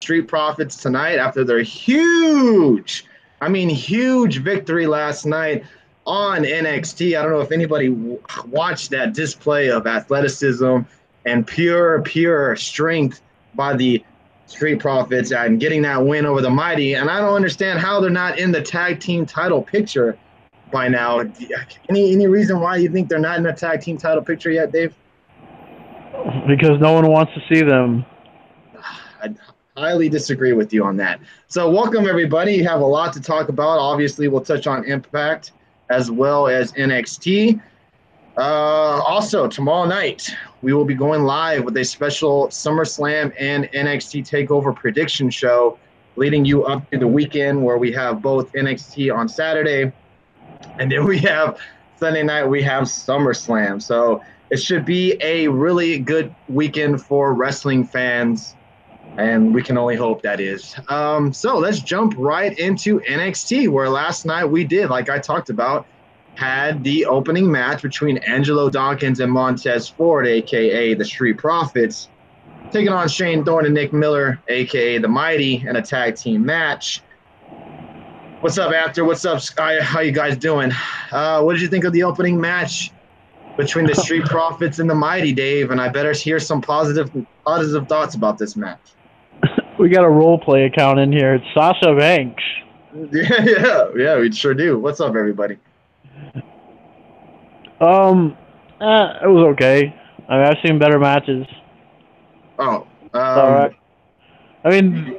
Street Profits tonight after their huge victory last night on NXT. I don't know if anybody watched that display of athleticism and pure strength by the Street Profits and getting that win over the Mighty. And I don't understand how they're not in the tag team title picture by now. Any reason why you think they're not in the tag team title picture yet, Dave? Because no one wants to see them. I highly disagree with you on that. So welcome, everybody. You have a lot to talk about. Obviously, we'll touch on Impact as well as NXT. Also, tomorrow night, we will be going live with a special SummerSlam and NXT TakeOver prediction show leading you up to the weekend where we have both NXT on Saturday and then we have Sunday night, we have SummerSlam. So it should be a really good weekend for wrestling fans, and we can only hope that is. So let's jump right into NXT, where last night we did, like I talked about, had the opening match between Angelo Dawkins and Montez Ford, a.k.a. the Street Profits, taking on Shane Thorne and Nick Miller, a.k.a. the Mighty, in a tag team match. What's up, After? What's up, Sky? How you guys doing? What did you think of the opening match between the Street Profits and the Mighty, Dave? And I better hear some positive thoughts about this match. We got a role play account in here. It's Sasha Banks. Yeah, we sure do. What's up, everybody? It was okay. I mean, I've seen better matches. Oh, all right. I mean,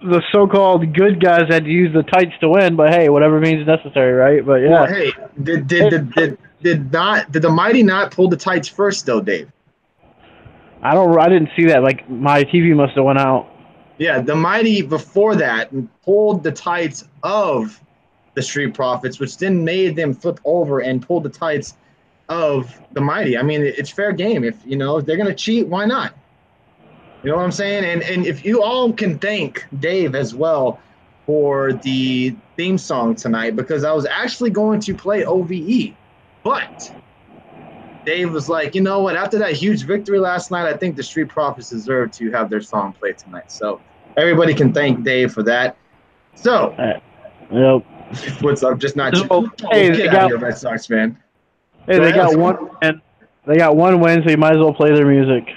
the so-called good guys had to use the tights to win, but hey, whatever means necessary, right? But yeah. Well, hey, did the Mighty not pull the tights first though, Dave? I didn't see that. Like, my TV must have went out. Yeah, the Mighty before that pulled the tights of the Street Profits, which then made them flip over and pull the tights of the Mighty. I mean, it's fair game. If they're gonna cheat, why not? You know what I'm saying? And if you all can thank Dave as well for the theme song tonight, because I was actually going to play OVE, but Dave was like, you know what? After that huge victory last night, I think the Street Profits deserve to have their song played tonight. So everybody can thank Dave for that. So, yep. What's up? Just not. Hey, get out of here, Red Sox fan. Hey, they got one, and they got one win, so you might as well play their music.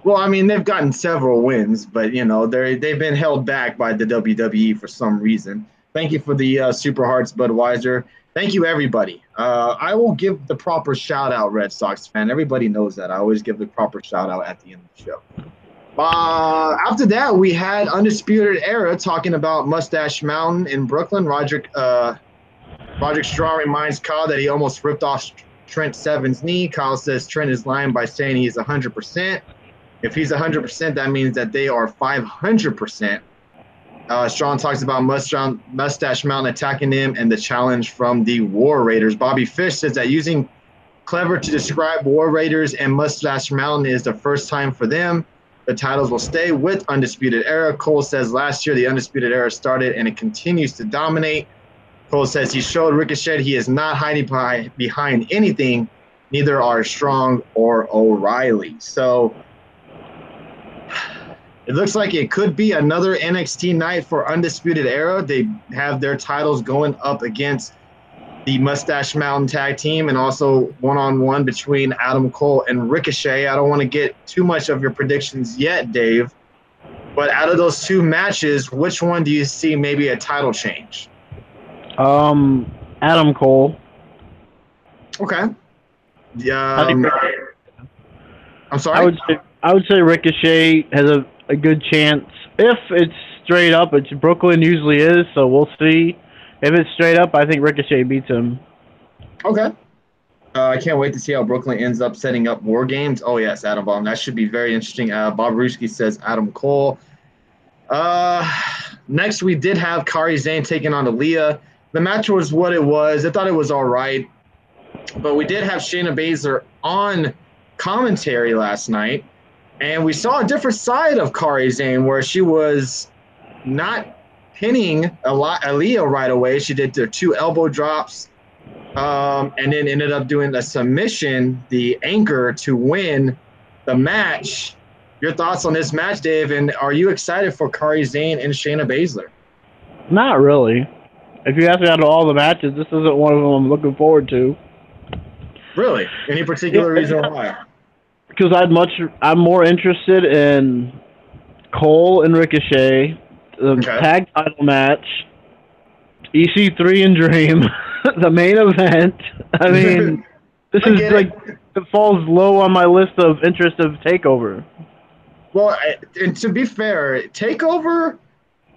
Well, I mean, they've gotten several wins, but they've been held back by the WWE for some reason. Thank you for the Super Hearts Budweiser. Thank you, everybody. I will give the proper shout out, Red Sox fan. Everybody knows that. I always give the proper shout out at the end of the show. After that, we had Undisputed Era talking about Mustache Mountain in Brooklyn. Roderick Strong reminds Kyle that he almost ripped off Trent Seven's knee. Kyle says Trent is lying by saying he's 100%. If he's 100%, that means that they are 500%. Strong talks about Mustache Mountain attacking him and the challenge from the War Raiders. Bobby Fish says that using clever to describe War Raiders and Mustache Mountain is the first time for them. The titles will stay with Undisputed Era. Cole says last year the Undisputed Era started and it continues to dominate. Cole says he showed Ricochet he is not hiding behind anything. Neither are Strong or O'Reilly. So it looks like it could be another NXT night for Undisputed Era. They have their titles going up against the Mustache Mountain tag team and also one-on-one between Adam Cole and Ricochet. I don't want to get too much of your predictions yet, Dave, but out of those two matches, which one do you see maybe a title change? Adam Cole. Okay. I'm sorry? I would say Ricochet has a good chance. If it's straight up, it's Brooklyn usually is, so we'll see. If it's straight up, I think Ricochet beats him. Okay. I can't wait to see how Brooklyn ends up setting up War Games. Oh, yes, Adam Bomb. That should be very interesting. Bob Ruski says Adam Cole. Next, we did have Kairi Sane taking on Aaliyah. The match was what it was. I thought it was all right. But we did have Shayna Baszler on commentary last night. And we saw a different side of Kairi Sane where she was not pinning Aaliyah right away. She did the 2 elbow drops and then ended up doing a submission, the anchor, to win the match your thoughts on this match, Dave, and are you excited for Kairi Sane and Shayna Baszler? Not really. If you ask me out of all the matches, this isn't one of them I'm looking forward to. Really? Any particular reason why? Because I'm more interested in Cole and Ricochet, the tag title match, EC3 and Dream, the main event. I mean, this is like it falls low on my list of interest of Takeover. Well, and to be fair, Takeover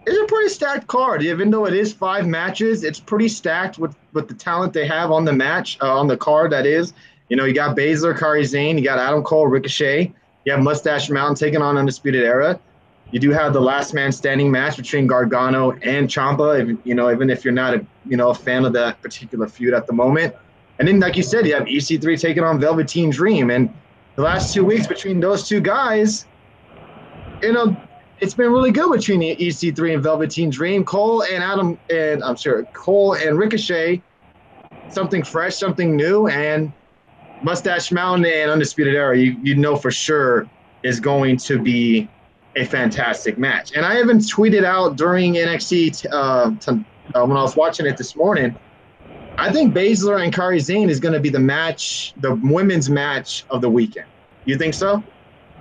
is a pretty stacked card. Even though it is 5 matches, it's pretty stacked with the talent they have on the match, on the card. That is, you got Baszler, Kairi Sane, you got Adam Cole, Ricochet, you have Mustache Mountain taking on Undisputed Era. You do have the last man standing match between Gargano and Ciampa, even if you're not a fan of that particular feud at the moment. And then, like you said, you have EC3 taking on Velveteen Dream. And the last 2 weeks between those two guys, it's been really good between EC3 and Velveteen Dream. Cole and Ricochet, something fresh, something new, and Mustache Mountain and Undisputed Era, you know for sure is going to be a fantastic match. And I even tweeted out during NXT when I was watching it this morning, I think Baszler and Kairi Sane is going to be the women's match of the weekend. You think so?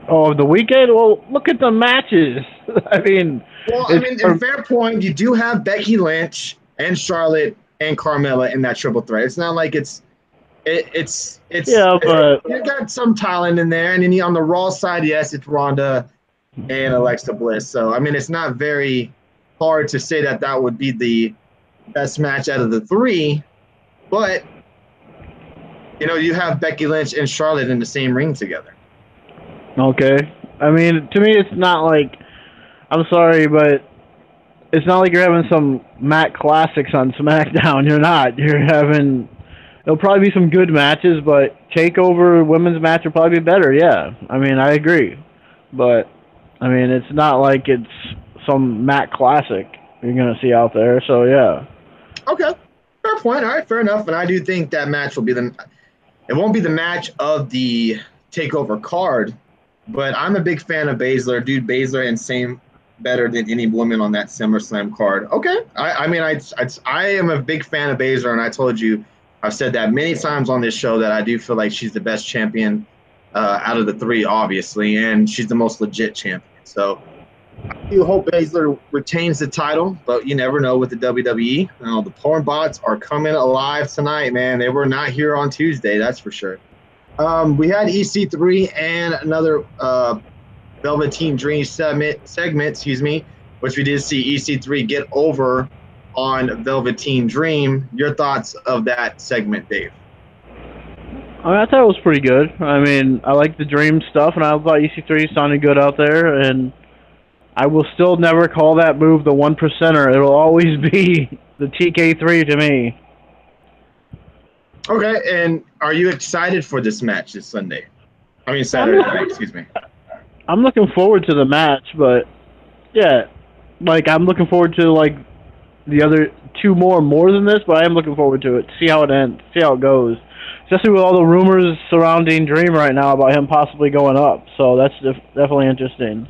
Oh, the weekend? Well, look at the matches. I mean, in fair point, you do have Becky Lynch and Charlotte and Carmella in that triple threat. It's not like it's but you got some talent in there, and then on the Raw side, yes, it's Ronda and Alexa Bliss. So it's not very hard to say that would be the best match out of the 3, but you have Becky Lynch and Charlotte in the same ring together. Okay. To me, it's not like, I'm sorry, but it's not like you're having some Mac Classics on SmackDown. You're not. There'll probably be some good matches, but TakeOver women's match will probably be better, yeah. I agree. But, it's not like it's some Mac Classic you're going to see out there, so yeah. Okay. Fair point. All right, fair enough. And I do think that match will it won't be the match of the TakeOver card, but I'm a big fan of Baszler. Dude, Baszler and Sane better than any woman on that SummerSlam card. Okay. I am a big fan of Baszler, and I told you, I've said that many times on this show that I do feel like she's the best champion out of the 3, obviously, and she's the most legit champion. So I do hope Baszler retains the title, but you never know with the WWE. The porn bots are coming alive tonight, man. They were not here on Tuesday, that's for sure. We had EC3 and another Velveteen Dream segment, which we did see EC3 get over on Velveteen Dream. Your thoughts of that segment, Dave? I thought it was pretty good. I like the Dream stuff, and I thought EC3 sounded good out there, and I will still never call that move the 1%er. It'll always be the TK3 to me. Okay, and are you excited for this match this Sunday? Saturday night, excuse me. I'm looking forward to the match, but yeah, I'm looking forward to the other 2 more than this, but I am looking forward to it. See how it ends, see how it goes. Especially with all the rumors surrounding Dream right now about him possibly going up, so that's definitely interesting.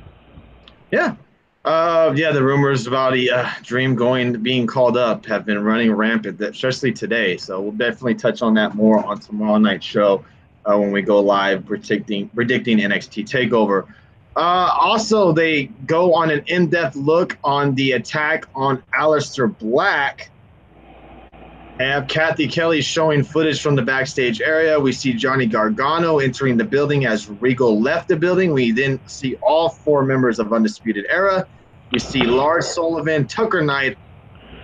Yeah. The rumors about Dream being called up have been running rampant, especially today. So we'll definitely touch on that more on tomorrow night's show when we go live predicting NXT TakeOver. Also, they go on an in-depth look on the attack on Aleister Black. And Kathy Kelly showing footage from the backstage area. We see Johnny Gargano entering the building as Regal left the building. We then see all 4 members of Undisputed Era. We see Lars Sullivan, Tucker Knight,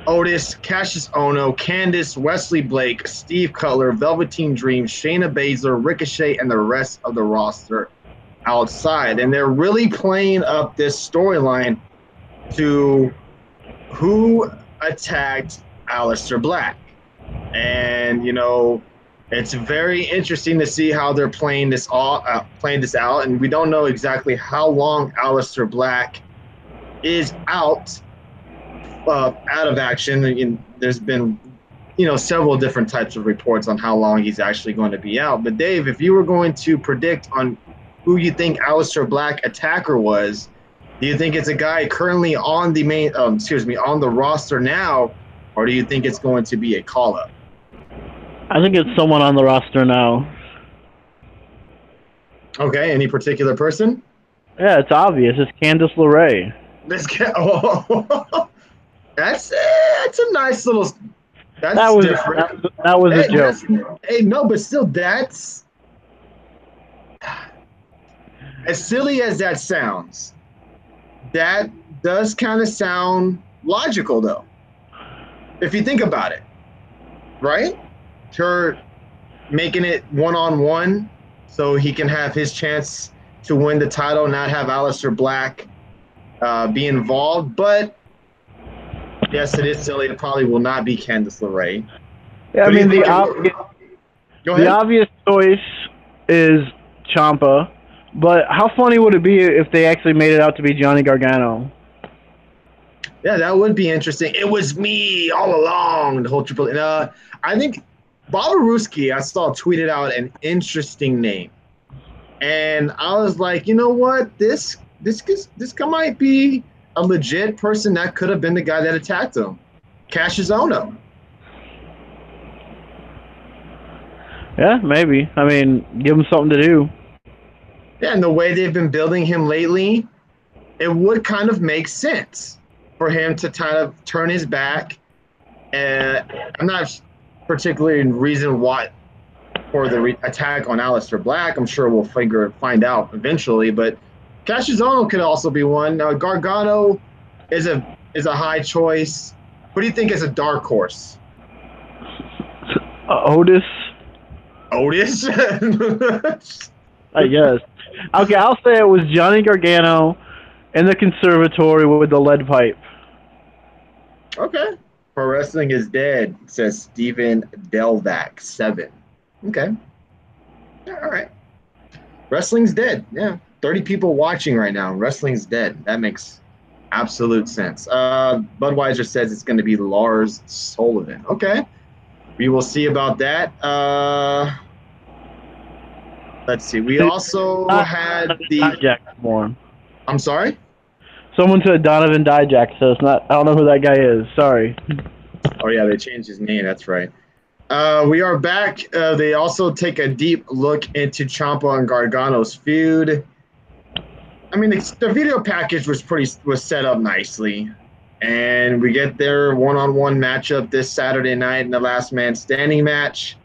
Otis, Cassius Ohno, Candice, Wesley Blake, Steve Cutler, Velveteen Dream, Shayna Baszler, Ricochet, and the rest of the roster outside. And they're really playing up this storyline to who attacked Aleister Black. And, it's very interesting to see how they're playing this out. And we don't know exactly how long Aleister Black is out of action. And there's been, several different types of reports on how long he's actually going to be out. But Dave, if you were going to predict on who you think Aleister Black attacker was. Do you think it's a guy currently on the on the roster now, or do you think it's going to be a call up? I think it's someone on the roster now. Okay, any particular person? Yeah, it's obvious. It's Candice LeRae. This guy. Oh, that's a nice little. That That's was different. that was a Hey, joke. hey, no, but still, that's as silly as that sounds. That does kind of sound logical, though, if you think about it, right? Her making it one-on-one so he can have his chance to win the title, not have Aleister Black be involved. But yes, it is silly. It probably will not be Candice LeRae. Yeah, I Who do you mean think Go the ahead. obvious choice is Ciampa, but how funny would it be if they actually made it out to be Johnny Gargano? Yeah, that would be interesting. It was me all along. The whole triple. I think Bobaruski, I saw tweeted out an interesting name, and I was like, you know what, this guy might be a legit person that could have been the guy that attacked him, Cassius Ohno. Yeah, maybe. I mean, give him something to do. Yeah, and the way they've been building him lately, it would kind of make sense for him to kind of turn his back. And I'm not particularly in reason why for the attack on Aleister Black. I'm sure we'll find out eventually. But Cassius Ohno could also be one. Gargano is a high choice. What do you think is a dark horse? Otis, Otis. I guess. Okay, I'll say it was Johnny Gargano in the conservatory with the lead pipe. Okay. Pro wrestling is dead, says Steven Delvac 7. Okay. Yeah, all right. Wrestling's dead. Yeah. 30 people watching right now. Wrestling's dead. That makes absolute sense. Budweiser says it's going to be Lars Sullivan. Okay. We will see about that. Let's see. We also had the. Dijak more. I'm sorry? Someone said Donovan Dijak, so it's not. I don't know who that guy is. Sorry. Oh, yeah. They changed his name. That's right. We are back. They also take a deep look into Ciampa and Gargano's feud. I mean, the video package was set up nicely, and we get their one-on-one matchup this Saturday night in the Last Man Standing match.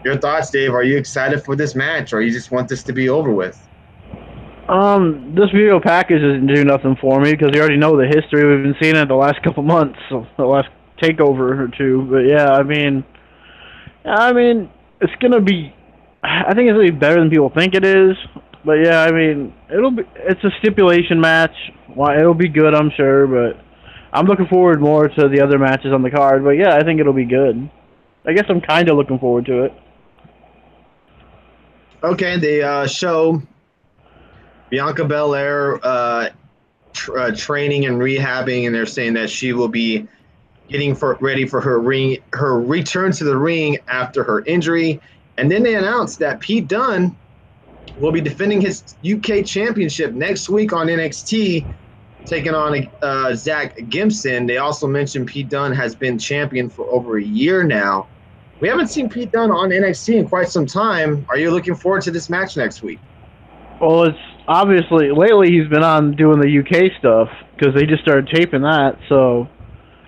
Your thoughts, Dave? Are you excited for this match, or you just want this to be over with? This video package doesn't do nothing for me because you already know the history. We've been seeing it the last couple months, so the last takeover or two. But yeah, I mean, it's gonna be. I think it's gonna be better than people think it is. But yeah, I mean, it's a stipulation match. Well, it'll be good, I'm sure. But I'm looking forward more to the other matches on the card. But yeah, I think it'll be good. I guess I'm kind of looking forward to it. Okay, they show Bianca Belair training and rehabbing, and they're saying that she will be getting ready for her return to the ring after her injury. And then they announced that Pete Dunne will be defending his UK championship next week on NXT, taking on Zach Gibson. They also mentioned Pete Dunne has been champion for over a year now. We haven't seen Pete Dunne on NXT in quite some time. Are you looking forward to this match next week? Well, it's obviously lately he's been on doing the UK stuff because they just started taping that. So,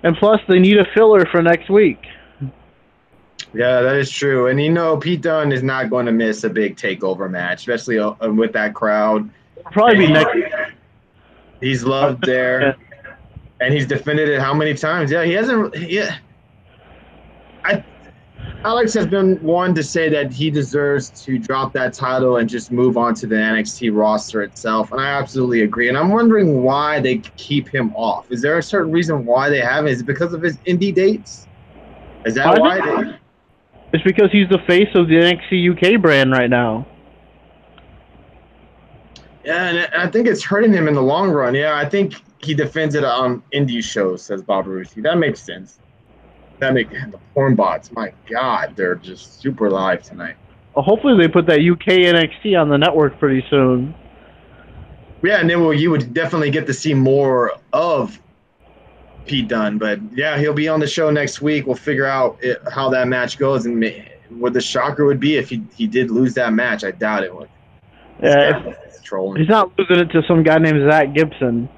and plus they need a filler for next week. Yeah, that is true. And you know, Pete Dunne is not going to miss a big takeover match, especially with that crowd. It'll probably be next. He's loved there, and he's defended it how many times? Yeah, he hasn't. Yeah, Alex has been one to say that he deserves to drop that title and just move on to the NXT roster itself, and I absolutely agree. And I'm wondering why they keep him off. Is there a certain reason why they haven't? Is it because of his indie dates? Is that why? It's because he's the face of the NXT UK brand right now. Yeah, and I think it's hurting him in the long run. Yeah, I think he defends it on indie shows, says Bob Rusi. That makes sense. The porn bots, my God, they're just super live tonight. hopefully they put that UK NXT on the network pretty soon. Yeah, and then you would definitely get to see more of Pete Dunne. But yeah, he'll be on the show next week. We'll figure out how that match goes and what the shocker would be if he did lose that match. I doubt it would. Yeah, trolling. He's not losing it to some guy named Zach Gibson.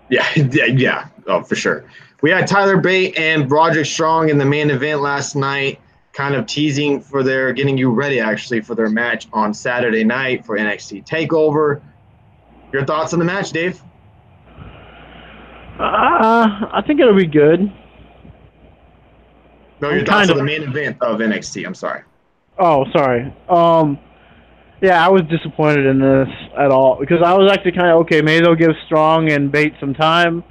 Yeah. Oh, for sure. We had Tyler Bate and Broderick Strong in the main event last night, kind of teasing for getting you ready, actually, for their match on Saturday night for NXT TakeOver. Your thoughts on the match, Dave? I think it'll be good. No, your thoughts on the main event of NXT. I'm sorry. Oh, sorry. Yeah, I was disappointed in this at all because I was actually kind of okay. Maybe they'll give Strong and Bate some time,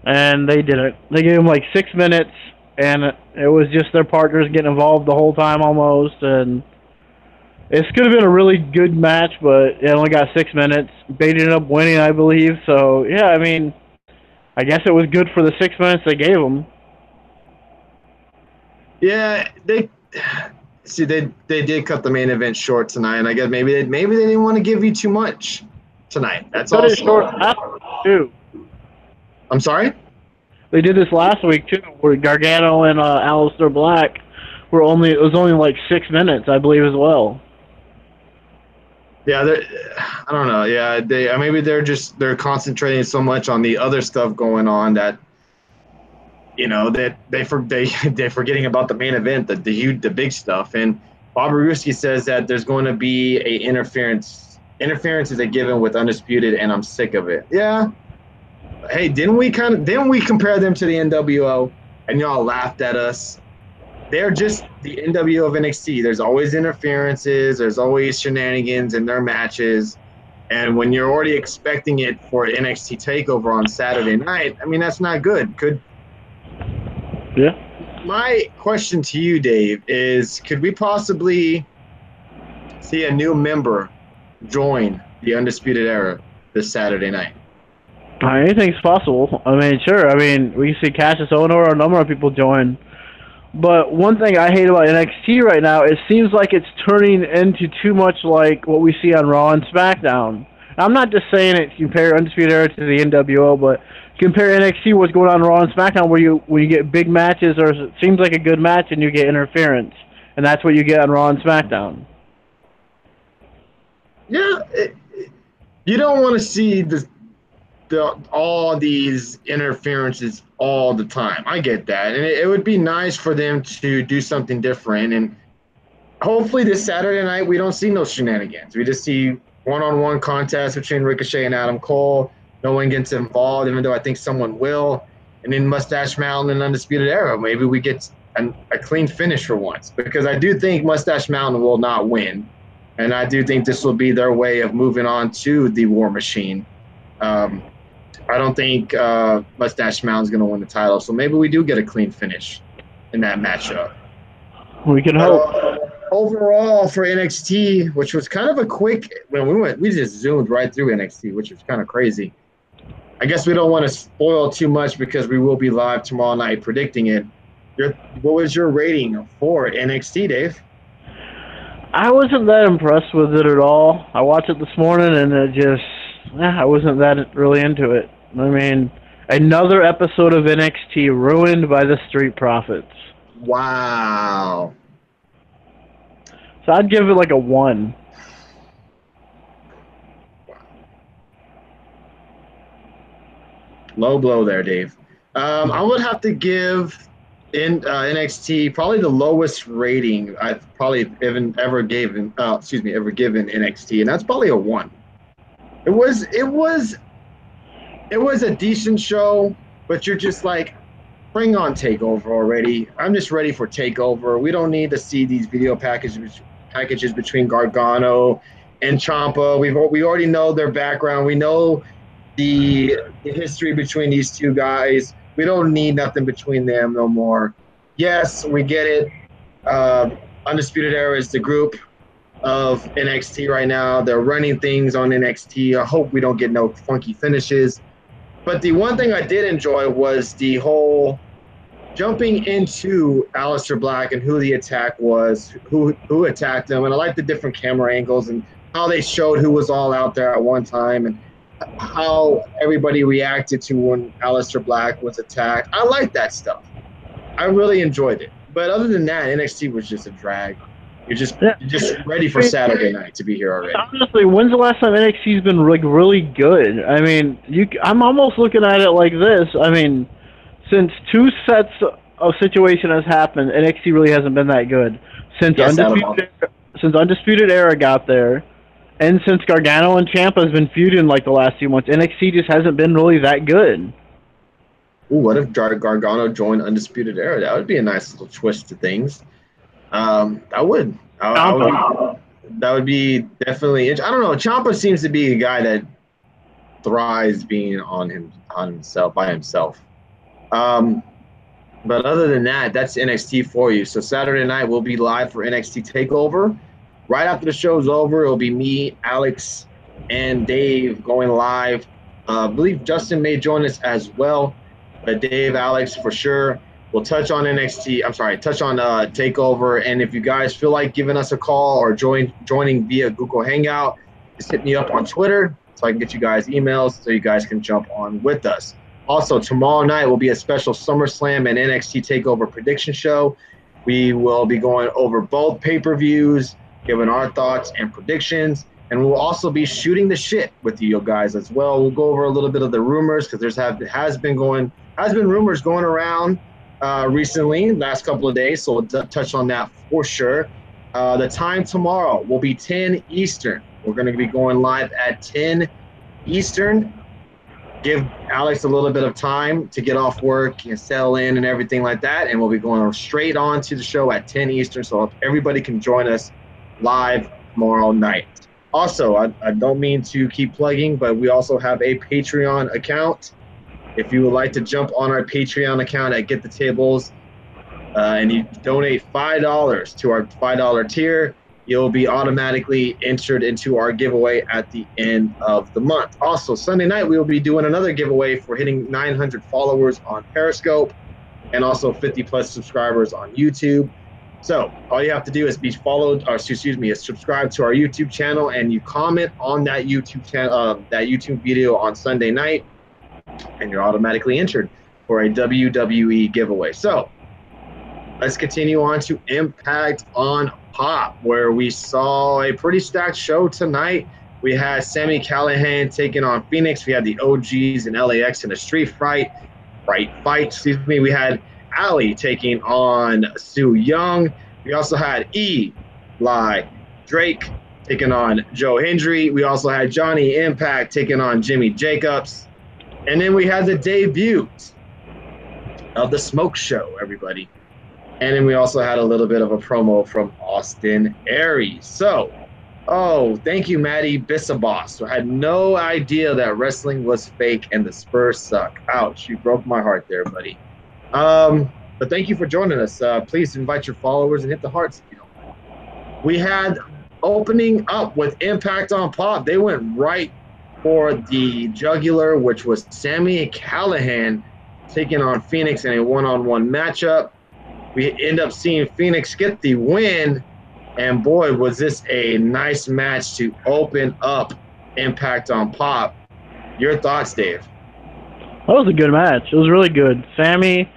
and they didn't. They gave him like 6 minutes, and it was just their partners getting involved the whole time almost. And it could have been a really good match, but it only got 6 minutes. Bate ended up winning, I believe. So yeah, I mean, I guess it was good for the 6 minutes they gave him. Yeah, they did cut the main event short tonight, and I guess maybe they didn't want to give you too much tonight. That's all. Short last week too. I'm sorry? They did this last week too, where Gargano and Aleister Black it was only like 6 minutes, I believe, as well. Yeah, I don't know. Yeah, maybe they're concentrating so much on the other stuff going on that that they're forgetting about the main event, the big stuff. And Bob Ruski says that there's going to be a interference. Interference is a given with Undisputed, and I'm sick of it. Yeah. Hey, didn't we compare them to the NWO, and y'all laughed at us? They're just the NWO of NXT. There's always interferences. There's always shenanigans in their matches. And when you're already expecting it for NXT TakeOver on Saturday night, I mean, that's not good. Yeah. My question to you, Dave, is could we possibly see a new member join the Undisputed Era this Saturday night? Anything's possible. I mean, sure. I mean, we can see Cassius Ohno or a number of people join. But one thing I hate about NXT right now, it seems like it's turning into too much like what we see on Raw and SmackDown. I'm not just saying it compare Undisputed Era to the NWO, but compare NXT what's going on Raw and SmackDown where you get big matches or it seems like a good match and you get interference. And that's what you get on Raw and SmackDown. Yeah, you don't want to see all these interferences all the time. I get that. And it would be nice for them to do something different. And hopefully this Saturday night we don't see no shenanigans. We just see one-on-one contest between Ricochet and Adam Cole. No one gets involved, even though I think someone will. And then Mustache Mountain and Undisputed Era. Maybe we get a clean finish for once. Because I do think Mustache Mountain will not win. And I do think this will be their way of moving on to the War Machine. I don't think Mustache Mountain's going to win the title. So maybe we do get a clean finish in that matchup. We can hope. Overall for NXT, which was kind of a quick when we just zoomed right through NXT, which was kind of crazy. I guess we don't want to spoil too much because we will be live tomorrow night predicting it. What was your rating for NXT, Dave? I wasn't that impressed with it at all. I watched it this morning and I wasn't that really into it. I mean, another episode of NXT ruined by the Street Profits. Wow. So I'd give it like a 1. Low blow there, Dave. I would have to give NXT probably the lowest rating I've probably ever given NXT, and that's probably a 1. It was a decent show, but you're just like, bring on TakeOver already. I'm just ready for TakeOver. We don't need to see these video packages between Gargano and Ciampa. We already know their background. We know the history between these two guys. We don't need nothing between them no more. Yes, we get it. Undisputed Era is the group of NXT right now. They're running things on NXT. I hope we don't get no funky finishes. But the one thing I did enjoy was the whole jumping into Aleister Black and who the attack was, who attacked him, and I like the different camera angles and how they showed who was all out there at one time and how everybody reacted to when Aleister Black was attacked. I like that stuff. I really enjoyed it. But other than that, NXT was just a drag. You're just ready for Saturday night to be here already. Honestly, when's the last time NXT's been like really good? I mean, I'm almost looking at it like this. I mean, since two sets of situation has happened, NXT really hasn't been that good. Since Undisputed Era got there, and since Gargano and Ciampa has been feuding like the last few months, NXT just hasn't been really that good. Ooh, what if Gargano joined Undisputed Era? That would be a nice little twist to things. I would. That would be definitely. I don't know. Ciampa seems to be a guy that thrives being on himself by himself. But other than that, that's NXT for you. So Saturday night we'll be live for NXT Takeover. Right after the show's over, it'll be me, Alex, and Dave going live. I believe Justin may join us as well. But Dave, Alex, for sure. We'll touch on NXT. I'm sorry, touch on Takeover. And if you guys feel like giving us a call or joining via Google Hangout, just hit me up on Twitter so I can get you guys emails so you guys can jump on with us. Also, tomorrow night will be a special SummerSlam and NXT Takeover prediction show. We will be going over both pay-per-views, giving our thoughts and predictions. And we'll also be shooting the shit with you guys as well. We'll go over a little bit of the rumors because has been rumors going around recently, last couple of days. So we'll touch on that for sure. The time tomorrow will be 10 Eastern. We're going to be going live at 10 Eastern. Give Alex a little bit of time to get off work and settle in and everything like that. And we'll be going straight on to the show at 10 Eastern. So everybody can join us live tomorrow night. Also, I don't mean to keep plugging, but we also have a Patreon account. If you would like to jump on our Patreon account at Get the Tables and you donate $5 to our $5 tier, you'll be automatically entered into our giveaway at the end of the month. Also, Sunday night, we will be doing another giveaway for hitting 900 followers on Periscope and also 50-plus subscribers on YouTube. So all you have to do is is subscribe to our YouTube channel, and you comment on that YouTube channel, that YouTube video on Sunday night, and you're automatically entered for a WWE giveaway. So let's continue on to Impact on Pop, where we saw a pretty stacked show tonight. We had Sami Callihan taking on Phoenix. We had the OGs and LAX in a street fight. We had Ali taking on Su Yung. We also had Eli Drake taking on Joe Hendry. We also had Johnny Impact taking on Jimmy Jacobs. And then we had the debut of the Smoke Show, everybody. And then we also had a little bit of a promo from Austin Aries. So, thank you, Maddie Bissabos. I had no idea that wrestling was fake and the Spurs suck. Ouch, you broke my heart there, buddy. But thank you for joining us. Please invite your followers and hit the hearts if you don't mind. We had opening up with Impact on Pop. They went right for the jugular, which was Sami Callihan taking on Phoenix in a one-on-one matchup. We end up seeing Phoenix get the win, and boy, was this a nice match to open up Impact on Pop. Your thoughts, Dave? That was a good match. It was really good. Sami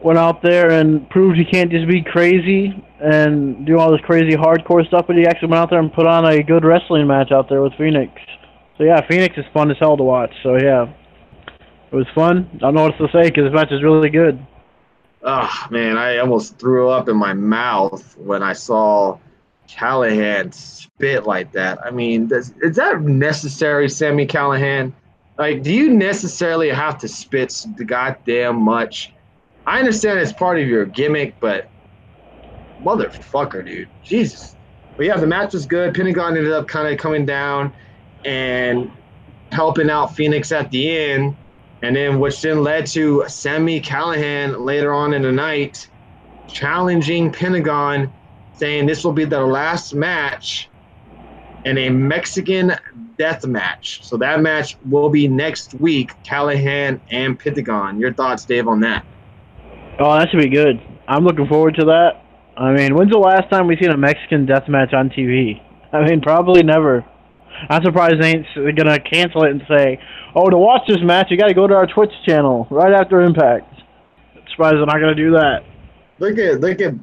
went out there and proved he can't just be crazy and do all this crazy hardcore stuff, but he actually went out there and put on a good wrestling match out there with Phoenix. So, yeah, Phoenix is fun as hell to watch. So, yeah, it was fun. I don't know what to say because this match is really good. Oh, man, I almost threw up in my mouth when I saw Callihan spit like that. I mean, is that necessary, Sami Callihan? Like, do you necessarily have to spit the goddamn much? I understand it's part of your gimmick, but motherfucker, dude. Jesus. But, yeah, the match was good. Pentagon ended up kind of coming down and helping out Phoenix at the end. And then, which then led to Sami Callihan later on in the night challenging Pentagon, saying this will be their last match in a Mexican death match. So that match will be next week, Callihan and Pentagon. Your thoughts, Dave, on that? Oh, that should be good. I'm looking forward to that. I mean, when's the last time we seen a Mexican death match on TV? I mean, probably never. I'm surprised they ain't gonna cancel it and say, "Oh, to watch this match, you got to go to our Twitch channel right after Impact." I'm surprised they're not gonna do that. Look at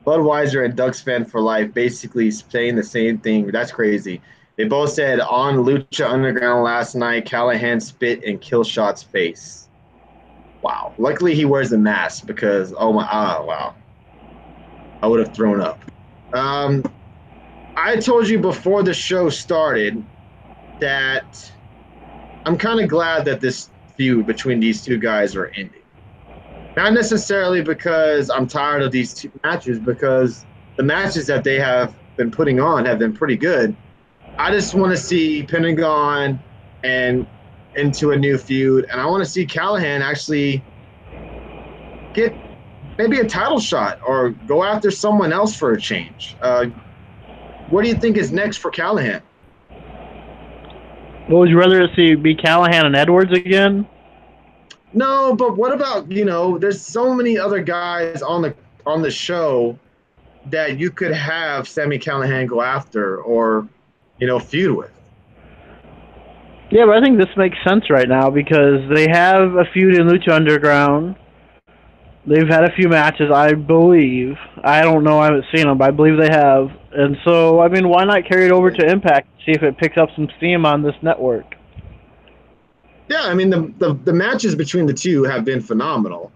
Budweiser and Ducks fan for life basically saying the same thing. That's crazy. They both said on Lucha Underground last night, Callahan spit in Killshot's face. Wow. Luckily he wears a mask because wow. I would have thrown up. Um, I told you before the show started that I'm kind of glad that this feud between these two guys are ending. Not necessarily because I'm tired of these two matches, because the matches that they have been putting on have been pretty good. I just want to see Pentagon and into a new feud, and I want to see Callahan actually get maybe a title shot or go after someone else for a change. What do you think is next for Callahan? What would you rather see be Callahan and Edwards again? No, but what about, there's so many other guys on the show that you could have Sami Callahan go after or, feud with. Yeah, but I think this makes sense right now because they have a feud in Lucha Underground. They've had a few matches, I believe. I don't know, I haven't seen them, but I believe they have. And so, I mean, why not carry it over to Impact, see if it picks up some steam on this network? Yeah, I mean, the matches between the two have been phenomenal.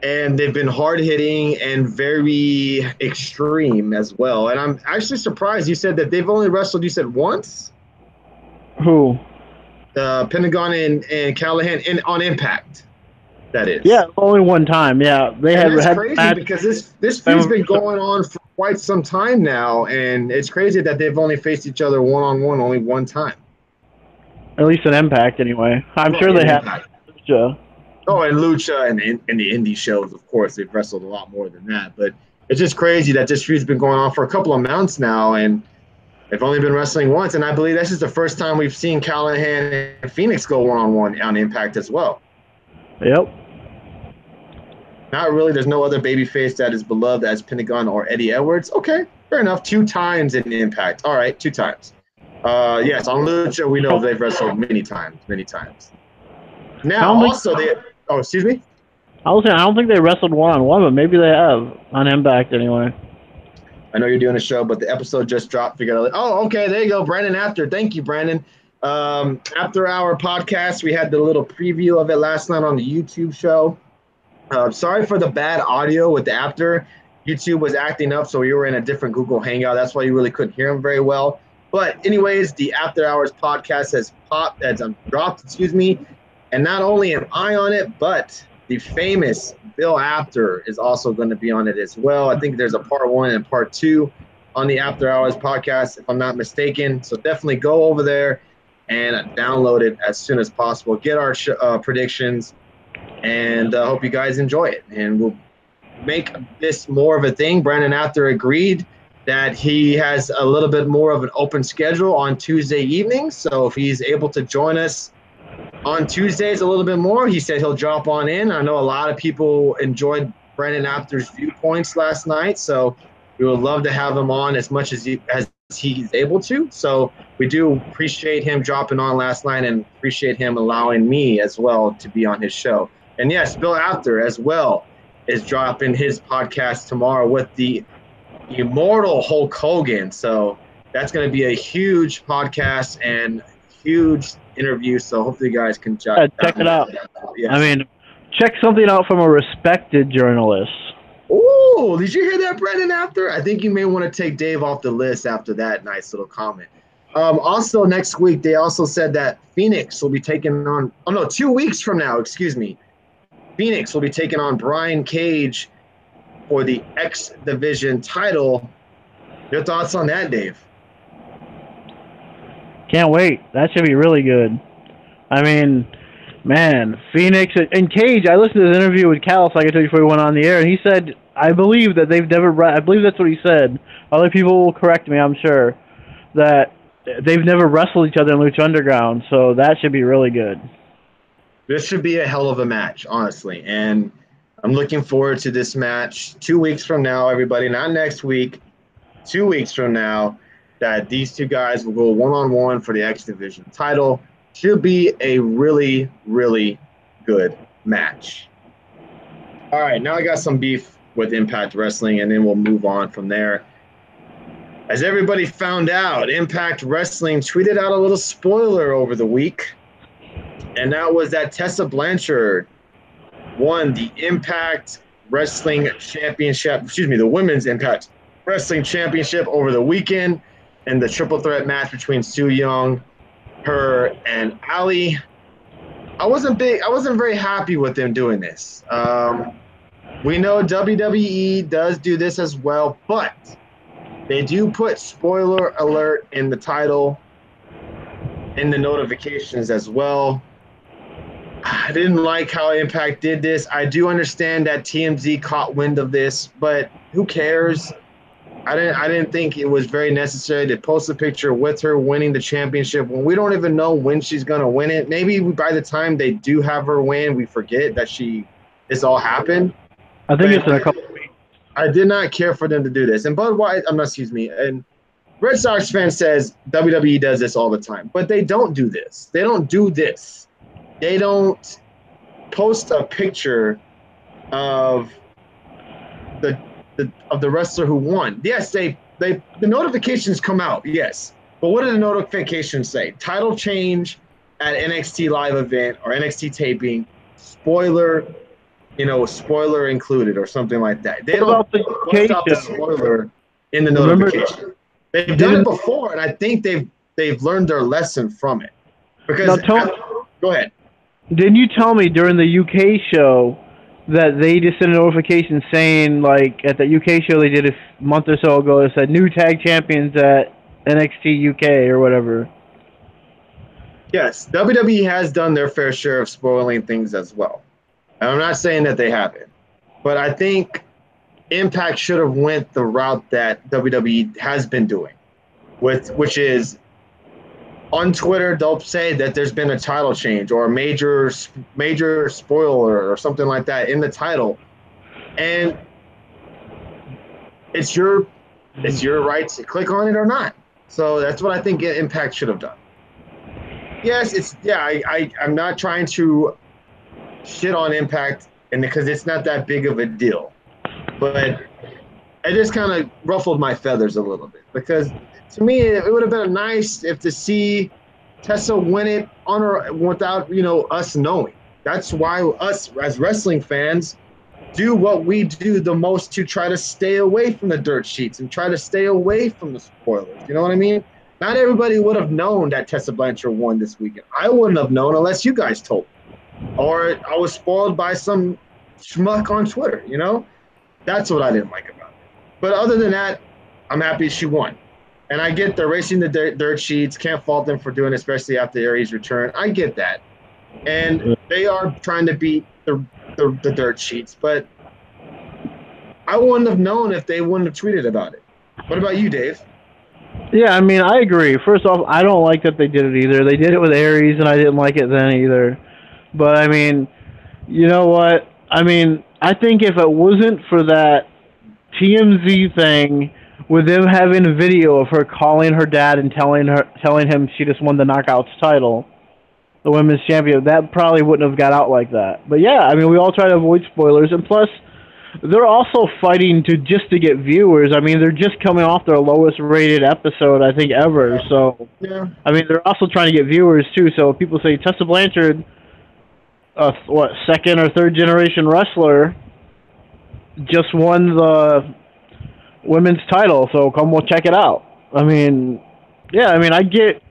And they've been hard-hitting and very extreme as well. And I'm actually surprised you said that they've only wrestled, you said, once? Who? Pentagon and Callahan on Impact, that is. Yeah, only one time, yeah. That's crazy because this feud's been going on for quite some time now, and it's crazy that they've only faced each other one-on-one only one time. At least an Impact, anyway. I'm sure they have Lucha. Oh, and Lucha and the indie shows, of course, they've wrestled a lot more than that. But it's just crazy that this feud's been going on for a couple of months now, and they've only been wrestling once. And I believe this is the first time we've seen Callahan and Phoenix go one-on-one on Impact as well. Yep. Not really. There's no other babyface that is beloved as Pentagon or Eddie Edwards. Okay, fair enough. 2 times in Impact. All right, 2 times. Yes, on Lucha, we know they've wrestled many times. Now, also, oh, excuse me? I was saying, I don't think they wrestled one-on-one, but maybe they have on Impact anyway. I know you're doing a show, but the episode just dropped. Okay, there you go, Brandon After. Thank you, Brandon. After Hour podcast, we had the little preview of it last night on the YouTube show. Sorry for the bad audio with the After. YouTube was acting up, so we were in a different Google Hangout. That's why you really couldn't hear him very well. But anyways, the After Hours podcast has dropped, and not only am I on it, but the famous Bill Apter is also going to be on it as well. I think there's a part 1 and part 2 on the After Hours podcast, if I'm not mistaken. So definitely go over there and download it as soon as possible. Get our predictions, and I hope you guys enjoy it. And we'll make this more of a thing. Brandon Apter agreed that he has a little bit more of an open schedule on Tuesday evenings. So if he's able to join us on Tuesdays a little bit more, he said he'll drop on in. I know a lot of people enjoyed Brandon Apter's viewpoints last night, so we would love to have him on as much as he's able to. So we do appreciate him dropping on last night and appreciate him allowing me as well to be on his show. And yes, Bill Apter as well is dropping his podcast tomorrow with the immortal Hulk Hogan. So that's going to be a huge podcast and huge interview. So hopefully you guys can check it out. Yes. I mean, check something out from a respected journalist. Oh, did you hear that, Brandon Apter? I think you may want to take Dave off the list after that nice little comment. Also, next week, they also said that Phoenix will be taking on, 2 weeks from now, Phoenix will be taking on Brian Cage for the X Division title. Your thoughts on that, Dave? Can't wait. That should be really good. I mean, man, Phoenix and Cage. I listened to this interview with Callis, like I told you before we went on the air, and he said, I believe that they've never. I believe that's what he said. Other people will correct me, I'm sure, that they've never wrestled each other in Lucha Underground. So that should be really good. This should be a hell of a match, honestly. And I'm looking forward to this match 2 weeks from now, everybody, not next week, 2 weeks from now, that these two guys will go one-on-one for the X Division title. Should be a really, really good match. All right, now I got some beef with Impact Wrestling, and then we'll move on from there. As everybody found out, Impact Wrestling tweeted out a little spoiler over the week, and that was that Tessa Blanchard won the Impact Wrestling Championship, the Women's Impact Wrestling Championship over the weekend in the triple threat match between Su Yung, her, and Ali. I wasn't very happy with them doing this. We know WWE does do this as well, but they do put spoiler alert in the title, in the notifications as well. I didn't like how Impact did this. I do understand that TMZ caught wind of this, but who cares? I didn't think it was very necessary to post a picture with her winning the championship when we don't even know when she's going to win it. Maybe by the time they do have her win, we forget that this all happened. I think it's in a couple of weeks. I did not care for them to do this. And and Red Sox fan says WWE does this all the time, but they don't do this. They don't do this. They don't post a picture of the wrestler who won. Yes, the notifications come out, yes. But what do the notifications say? Title change at NXT live event or NXT taping, spoiler included or something like that. They don't post out the spoiler in the notification. They've done it before, and I think they've learned their lesson from it. Because go ahead. Didn't you tell me during the UK show that they just sent a notification saying, like, at the UK show they did a month or so ago, it said new tag champions at NXT UK or whatever? Yes, WWE has done their fair share of spoiling things as well. And I'm not saying that they haven't, but I think Impact should have went the route that WWE has been doing, which is on Twitter they'll say that there's been a title change or a major spoiler or something like that in the title, and it's your right to click on it or not. So that's what I think Impact should have done. Yes, I'm not trying to shit on Impact, and because it's not that big of a deal, but it just kind of ruffled my feathers a little bit, because to me it would have been nice if to see Tessa win it on her without us knowing. That's why us as wrestling fans do what we do the most, to try to stay away from the dirt sheets and try to stay away from the spoilers. You know what I mean? Not everybody would have known that Tessa Blanchard won this weekend. I wouldn't have known unless you guys told me. Or I was spoiled by some schmuck on Twitter, That's what I didn't like about it. But other than that, I'm happy she won. And I get they're racing the dirt sheets. Can't fault them for doing it, especially after Aries' return. I get that. And they are trying to beat the dirt sheets. But I wouldn't have known if they wouldn't have tweeted about it. What about you, Dave? Yeah, I mean, I agree. First off, I don't like that they did it either. They did it with Aries, and I didn't like it then either. But, I mean, you know what? I mean, I think if it wasn't for that TMZ thing with them having a video of her calling her dad and telling him she just won the Knockouts title, the women's champion, that probably wouldn't have got out like that. But, yeah, I mean, we all try to avoid spoilers. And plus, they're also fighting to get viewers. I mean, they're just coming off their lowest rated episode, I think, ever. So, yeah. I mean, they're also trying to get viewers, too. So if people say Tessa Blanchard, second or third generation wrestler, just won the women's title, so we'll check it out. I mean, yeah, I mean, I get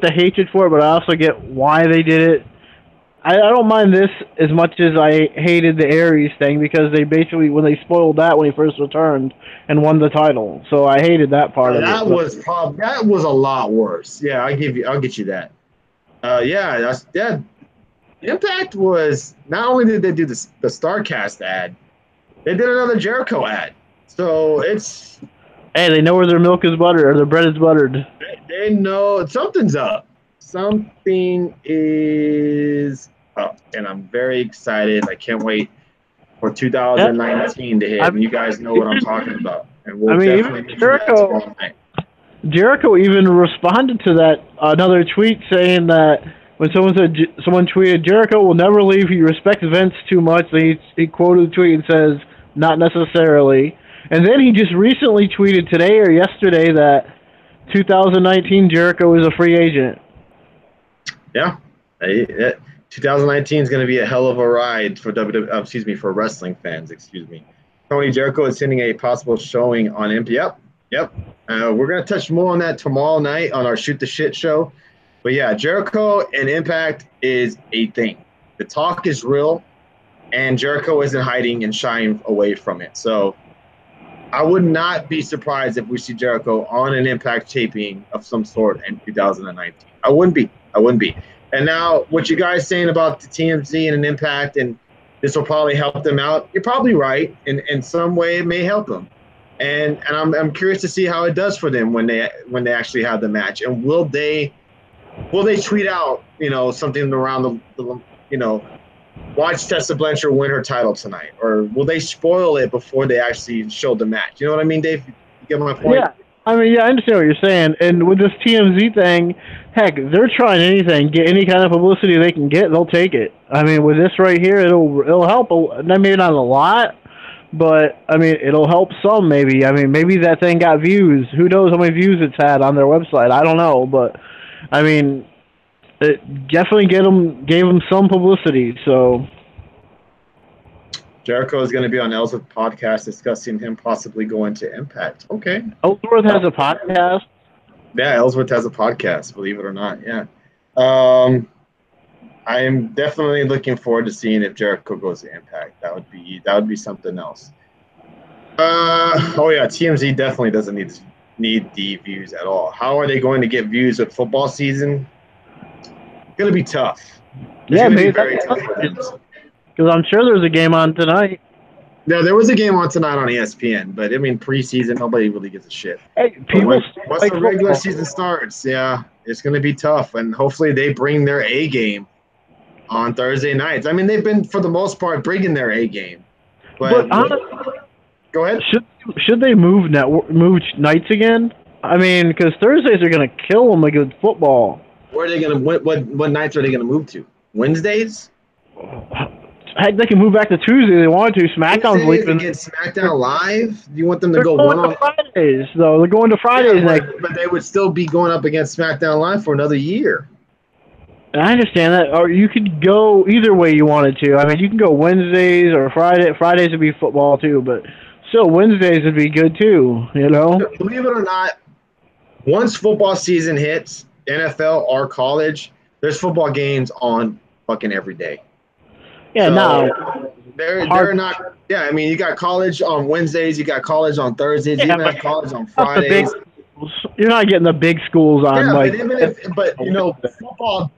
the hatred for it, but I also get why they did it. I don't mind this as much as I hated the Aries thing, because they basically, when they spoiled that when he first returned and won the title, so I hated that part of it. That was a lot worse. Yeah, I'll get you that. Impact was, not only did they do the StarCast ad, they did another Jericho ad. So it's... Hey, they know where their milk is buttered, or their bread is buttered. They know something's up. Something is up, and I'm very excited. I can't wait for 2019 to hit. And you guys know what I'm talking about. And we'll definitely mention that tomorrow night. Jericho even responded to that another tweet saying that when someone tweeted Jericho will never leave, he respects Vince too much. He quoted the tweet and says not necessarily. And then he just recently tweeted today or yesterday that 2019 Jericho is a free agent. Yeah, 2019 is going to be a hell of a ride for for wrestling fans. Tony, Jericho is sending a possible showing on Impact. Yep. We're going to touch more on that tomorrow night on our Shoot the Shit show. But yeah, Jericho and Impact is a thing. The talk is real, and Jericho isn't hiding and shying away from it. So I would not be surprised if we see Jericho on an Impact taping of some sort in 2019. I wouldn't be. And now, what you guys saying about the TMZ and an Impact, and this will probably help them out. You're probably right. In some way, it may help them. And I'm curious to see how it does for them when they actually have the match. And will they tweet out something around the watch Tessa Blanchard win her title tonight, or will they spoil it before they actually show the match? You know what I mean, Dave? You get my point? Yeah. I understand what you're saying. And with this TMZ thing, heck, they're trying anything, get any kind of publicity they can get, they'll take it. With this right here, it'll help. Maybe not a lot, but it'll help some. Maybe. Maybe that thing got views. Who knows how many views it's had on their website? I don't know, but it definitely gave them some publicity. So. Jericho is going to be on Ellsworth podcast discussing him possibly going to Impact. Okay. Ellsworth has a podcast? Yeah, Ellsworth has a podcast, believe it or not. Yeah. I am definitely looking forward to seeing if Jericho goes to Impact. That would be something else. TMZ definitely doesn't need the views at all. How are they going to get views with football season? It's going to be tough. Maybe very tough for them. Because I'm sure there's a game on tonight. Yeah, there was a game on tonight on ESPN, but preseason, nobody really gives a shit. Hey, once the regular season starts, yeah, it's going to be tough, and hopefully they bring their A game on Thursday nights. They've been, for the most part, bringing their A game. But go ahead. Should they move nights again? Because Thursdays are going to kill them against football. Where are they going to? What nights are they going to move to? Wednesdays? Heck, they can move back to Tuesday if they want to. SmackDown's leaving. Get SmackDown Live? Do you want them to go one-on-one? Fridays, though. They're going to Fridays next. But they would still be going up against SmackDown Live for another year. I understand that. Or you could go either way you wanted to. You can go Wednesdays or Friday. Fridays would be football, too. But still, Wednesdays would be good, too. Believe it or not, once football season hits, NFL or college, there's football games on fucking every day. Yeah, so no. They're not. Yeah, you got college on Wednesdays, you got college on Thursdays, you even have college on Fridays. You're not getting the big schools on. Yeah, but football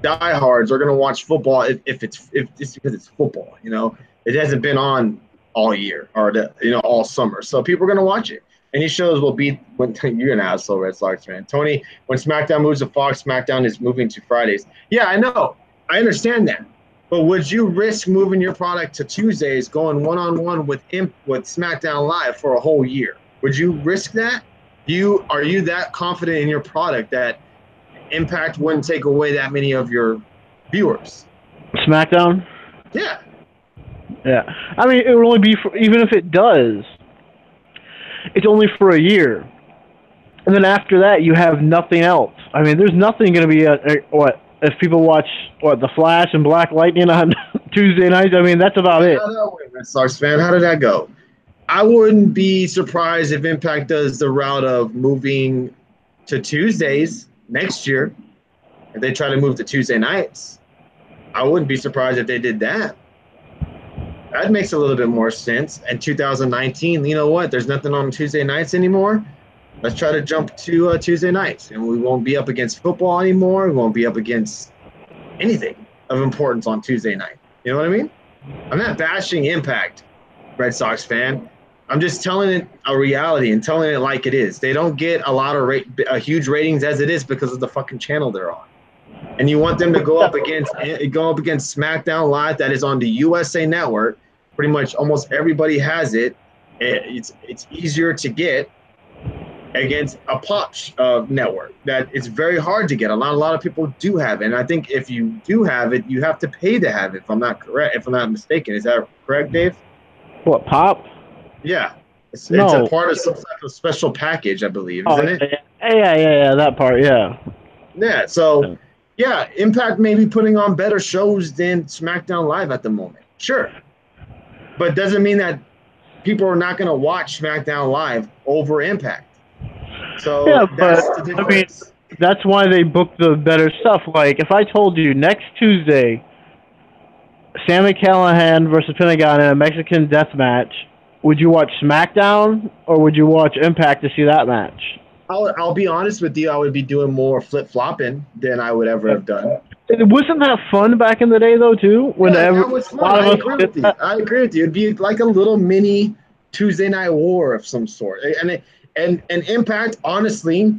diehards are gonna watch football if it's because it's football. It hasn't been on all year or all summer, so people are gonna watch it. Any shows will be when you're an asshole Red Sox fan, Tony. When SmackDown moves to Fox, SmackDown is moving to Fridays. Yeah, I know, I understand that. But would you risk moving your product to Tuesdays, going one-on-one with SmackDown Live for a whole year? Would you risk that? Are you that confident in your product that Impact wouldn't take away that many of your viewers? SmackDown? Yeah. Yeah. It would only be even if it does, it's only for a year. And then after that, you have nothing else. There's nothing going to be if people watch The Flash and Black Lightning on Tuesday nights. That's about it. Red Sox fan, how did that go? I wouldn't be surprised if Impact does the route of moving to Tuesdays next year. If they try to move to Tuesday nights, I wouldn't be surprised if they did that. That makes a little bit more sense. And 2019, you know what? There's nothing on Tuesday nights anymore. Let's try to jump to Tuesday nights, and we won't be up against football anymore. We won't be up against anything of importance on Tuesday night. You know what I mean? I'm not bashing Impact, Red Sox fan. I'm just telling it a reality and telling it like it is. They don't get a lot of huge ratings as it is because of the fucking channel they're on. And you want them to go up against SmackDown Live that is on the USA Network, pretty much almost everybody has it. It's easier to get against a pop network that it's very hard to get. A lot of people do have it, and I think if you do have it, you have to pay to have it. If I'm not mistaken, is that correct, Dave? What, pop? Yeah, it's a No. part of some type of special package, I believe, Oh, isn't it? yeah, that part, yeah. Yeah. So, yeah, Impact may be putting on better shows than SmackDown Live at the moment. Sure, but doesn't mean that people are not going to watch SmackDown Live over Impact. So Yeah, that's but the I mean, difference. that's why they book the better stuff. Like, if I told you next Tuesday, Sami Callihan versus Pentagon in a Mexican death match, would you watch SmackDown or would you watch Impact to see that match? I'll be honest with you. I would be doing more flip flopping than I would ever have done. Wasn't that fun back in the day, though, too? Yeah, Whenever that was a fun. lot of I us agree did with you. that. I agree with you. It'd be like a little mini Tuesday Night War of some sort. And Impact, honestly,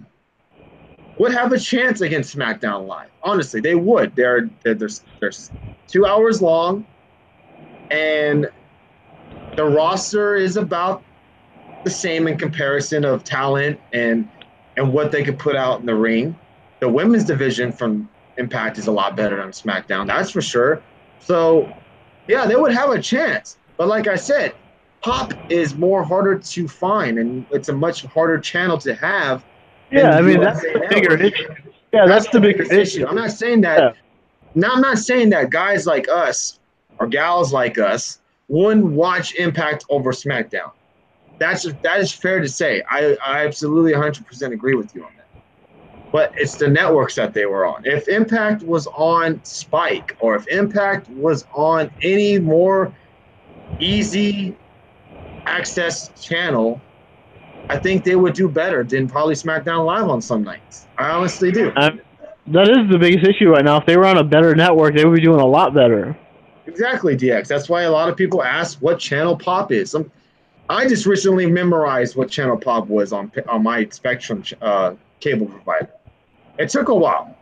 would have a chance against SmackDown Live. Honestly, they would. They're 2 hours long, and the roster is about the same in comparison of talent and what they could put out in the ring. The women's division from Impact is a lot better than SmackDown, that's for sure. So, yeah, they would have a chance. But like I said, pop is more harder to find, and it's a much harder channel to have Yeah, than I mean, that's USA the bigger Network. issue. Yeah, That's that's the the bigger biggest issue. issue. I'm not saying that. Yeah. Now, I'm not saying that guys like us or gals like us wouldn't watch Impact over SmackDown. That is fair to say. I absolutely 100% agree with you on that. But it's the networks that they were on. If Impact was on Spike or if Impact was on any more easy access channel, I think they would do better than probably SmackDown Live on some nights. I honestly do. That is the biggest issue right now. If they were on a better network, they would be doing a lot better. Exactly, DX. That's why a lot of people ask what channel pop is. I just recently memorized what channel pop was on my Spectrum cable provider. It took a while.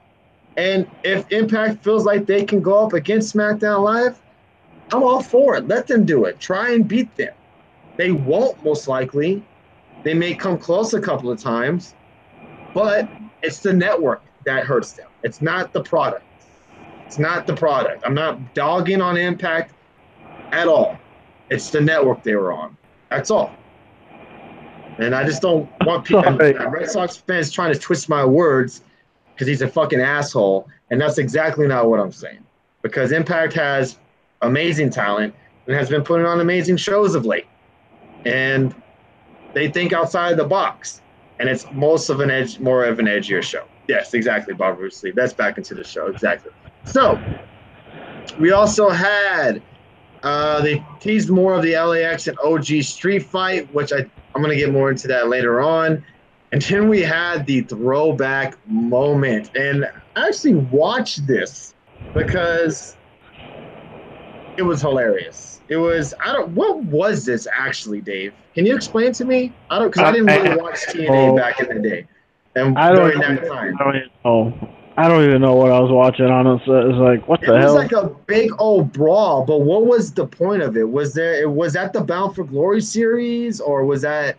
And if Impact feels like they can go up against SmackDown Live, I'm all for it. Let them do it. Try and beat them. They won't, most likely. They may come close a couple of times, but it's the network that hurts them. It's not the product. It's not the product. I'm not dogging on Impact at all. It's the network they were on. That's all. And I just don't want people, Red Sox fans trying to twist my words because he's a fucking asshole. And that's exactly not what I'm saying. Because Impact has amazing talent and has been putting on amazing shows of late. And they think outside the box. And it's more of an edgier show. Yes, exactly, Bob Rusley. That's back into the show. Exactly. So, we also had they teased more of the LAX and OG street fight, which I'm going to get more into that later on. And then we had the throwback moment. And I actually watched this because it was hilarious. It was, what was this actually, Dave? Can you explain to me? Because I didn't really watch TNA back in the day. And during that time. I don't even know what I was watching, honestly. It was like, what the hell? It was like a big old brawl, but what was the point of it? Was that the Bound for Glory series, or what was that?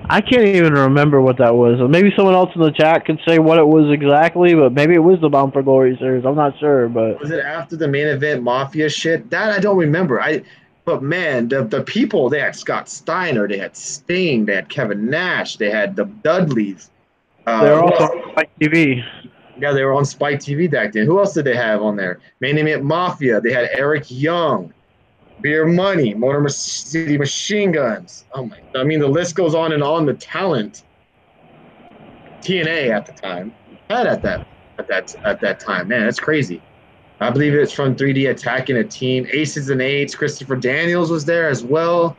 I can't even remember what that was. Maybe someone else in the chat could say what it was exactly, but maybe it was the Bound for Glory series. I'm not sure, but was it after the main event Mafia shit? That I don't remember. But man, the people, they had Scott Steiner, they had Sting, they had Kevin Nash, they had the Dudleys. They were also on Spike TV. Yeah, they were on Spike TV back then. Who else did they have on there? Main Event Mafia. They had Eric Young, Beer Money, Motor City Machine Guns. Oh my! I mean, the list goes on and on. The talent TNA at the time had at that time. Man, that's crazy. I believe it's from 3D Attacking a Team. Aces and Eights. Christopher Daniels was there as well.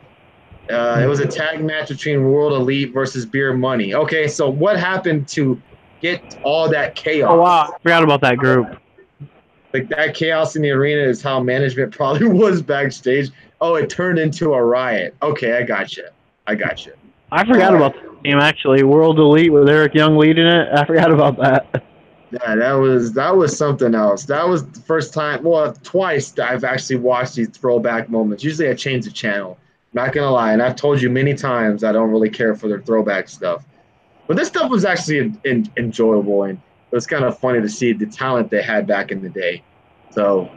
It was a tag match between World Elite versus Beer Money. Okay, so what happened to get all that chaos? Oh, wow. I forgot about that group. Like, that chaos in the arena is how management probably was backstage. Oh, it turned into a riot. Okay, I got you. I forgot about the team, actually. World Elite with Eric Young leading it. I forgot about that. Yeah, that was something else. That was the first time, well, twice that I've actually watched these throwback moments. Usually I change the channel. Not gonna lie, and I've told you many times I don't really care for their throwback stuff. But this stuff was actually enjoyable, and it was kind of funny to see the talent they had back in the day. So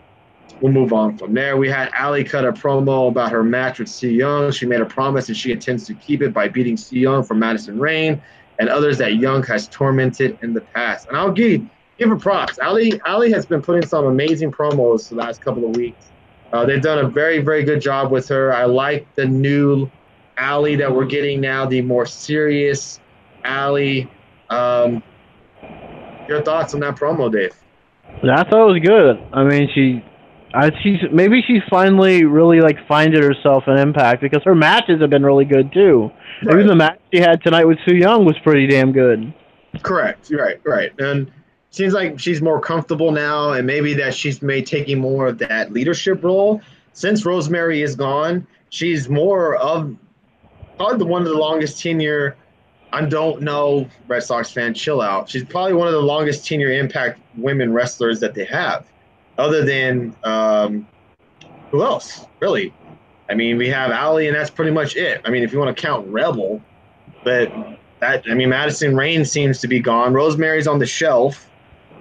we'll move on from there. We had Ali cut a promo about her match with Si Young. She made a promise and she intends to keep it by beating Si Young for Madison Rain and others that Young has tormented in the past. And I'll give her props. Ali has been putting some amazing promos the last couple of weeks. They've done a very, very good job with her. I like the new Ali that we're getting now, the more serious Ali. Um, your thoughts on that promo, Dave? I thought it was good. I mean, she's finally really like finding herself in Impact because her matches have been really good too. Even Right. the match she had tonight with Su Young was pretty damn good. Correct. Right. Right. And seems like she's more comfortable now, and maybe that she's may taking more of that leadership role. Since Rosemary is gone, she's more of probably the one of the longest tenure. I don't know, Red Sox fan, chill out. She's probably one of the longest tenure Impact women wrestlers that they have, other than who else, really? I mean, we have Ali, and that's pretty much it. I mean, if you want to count Rebel, but Madison Rain seems to be gone. Rosemary's on the shelf.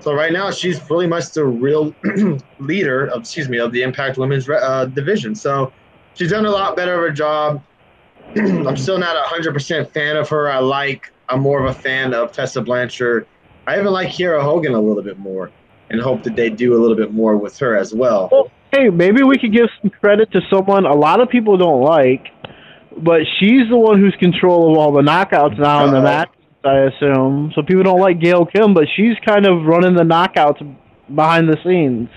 So right now, she's pretty much the real leader of the Impact Women's division. So she's done a lot better of her job. I'm still not 100% fan of her. I'm more of a fan of Tessa Blanchard. I even like Kiera Hogan a little bit more, and hope that they do a little bit more with her as well. Well, hey, maybe we could give some credit to someone a lot of people don't like, but she's the one who's control of all the knockouts now in the Uh-oh. match, I assume. So people don't like Gail Kim, but she's kind of running the knockouts behind the scenes.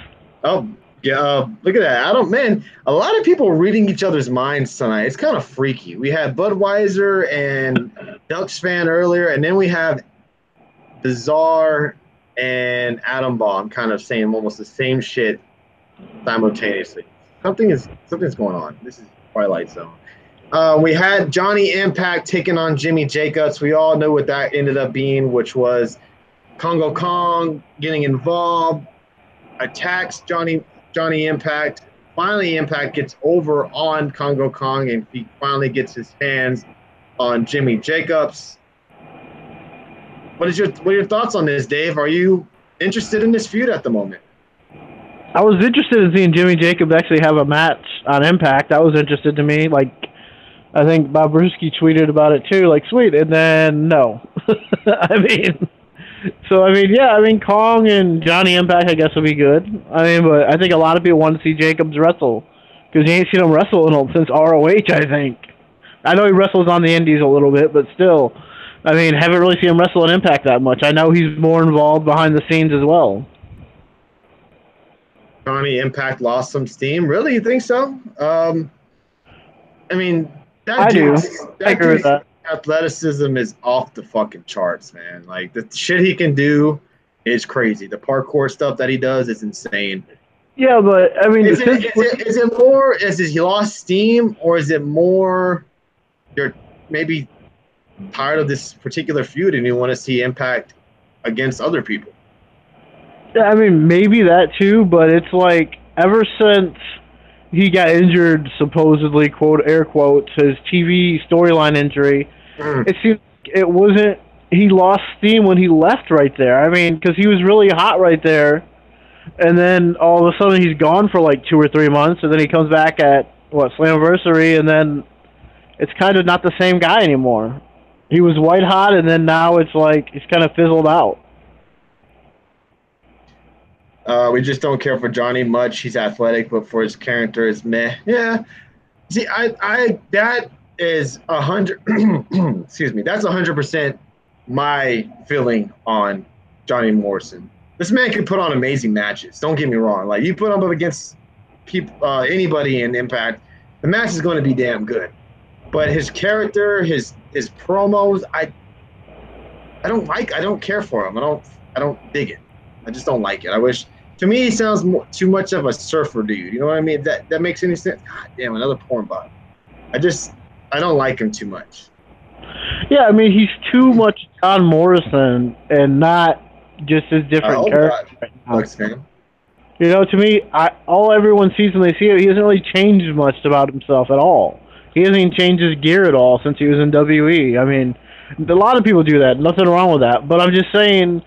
Oh, yeah. Look at that. Man, a lot of people reading each other's minds tonight. It's kind of freaky. We had Budweiser and Ducks fan earlier, and then we have Bizarre and Atom Bomb kind of saying almost the same shit simultaneously. Something's going on. This is Twilight Zone. We had Johnny Impact taking on Jimmy Jacobs. We all know what that ended up being, which was Congo Kong getting involved, attacks Johnny Impact. Finally, Impact gets over on Congo Kong, and he finally gets his hands on Jimmy Jacobs. What are your thoughts on this, Dave? Are you interested in this feud at the moment? I was interested in seeing Jimmy Jacobs actually have a match on Impact. That was interested to me. Like, I think Bob Brewski tweeted about it too. Like, sweet, and then no. Kong and Johnny Impact, I guess, would be good. But I think a lot of people want to see Jacobs wrestle because you ain't seen him wrestle since ROH. I think. I know he wrestles on the Indies a little bit, but still, haven't really seen him wrestle in Impact that much. I know he's more involved behind the scenes as well. Johnny Impact lost some steam. Really, you think so? I do. I agree with that. Athleticism is off the fucking charts, man. Like the shit he can do is crazy. The parkour stuff that he does is insane. Yeah, but is it more? Is he lost steam, or is it more? You're maybe tired of this particular feud and you want to see Impact against other people. Yeah, maybe that too, but it's like ever since he got injured, supposedly, quote, air quotes, his TV storyline injury, it seems it wasn't, he lost steam when he left right there. Because he was really hot right there, and then all of a sudden he's gone for like 2 or 3 months, and then he comes back at, Slammiversary, and then it's kind of not the same guy anymore. He was white hot, and then now it's like he's kind of fizzled out. We just don't care for Johnny much. He's athletic, but for his character, it's meh. Yeah. See, that is 100. Excuse me. That's 100% my feeling on Johnny Morrison. This man can put on amazing matches. Don't get me wrong. Like you put him up against anybody in Impact, the match is going to be damn good. But his character, his promos, I don't care for him. I don't dig it. I just don't like it. I wish. To me, he sounds too much of a surfer dude. You know what I mean? That makes any sense? God damn, another porn bot. I don't like him too much. Yeah, he's too much John Morrison and not just his I different hope character not. right now. Bucks fan. You know, to me, all everyone sees when they see it, he hasn't really changed much about himself at all. He hasn't even changed his gear at all since he was in WE. I mean, a lot of people do that. Nothing wrong with that. But I'm just saying,